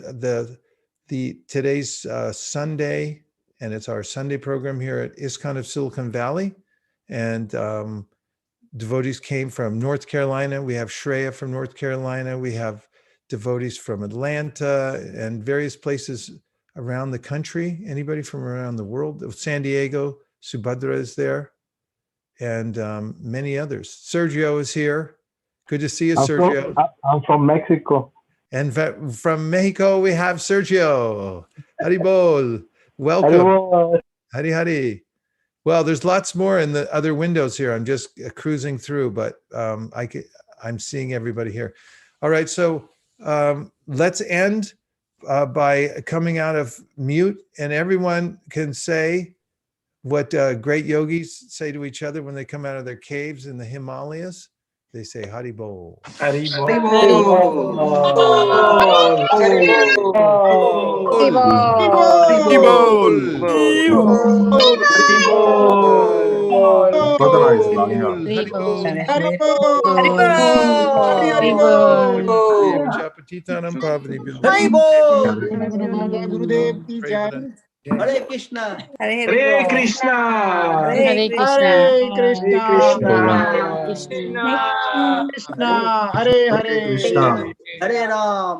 today's Sunday, and it's our Sunday program here at ISKCON of Silicon Valley. And devotees came from North Carolina. We have Shreya from North Carolina. We have devotees from Atlanta and various places around the country. Anybody from around the world? San Diego, Subhadra is there, and many others. Sergio is here. Good to see you, Sergio. I'm from Mexico. And from Mexico, we have Sergio. Haribol. Welcome. Haribol. Hari Hari. Well, there's lots more in the other windows here. I'm just cruising through, but I'm seeing everybody here. All right, so let's end by coming out of mute, and everyone can say what great yogis say to each other when they come out of their caves in the Himalayas. They say Haribol. Haribol. Hare Krishna. Hare Krishna. Hare Krishna. Hare Krishna. Krishna. Krishna. Hare Hare. Krishna. Hare Ram.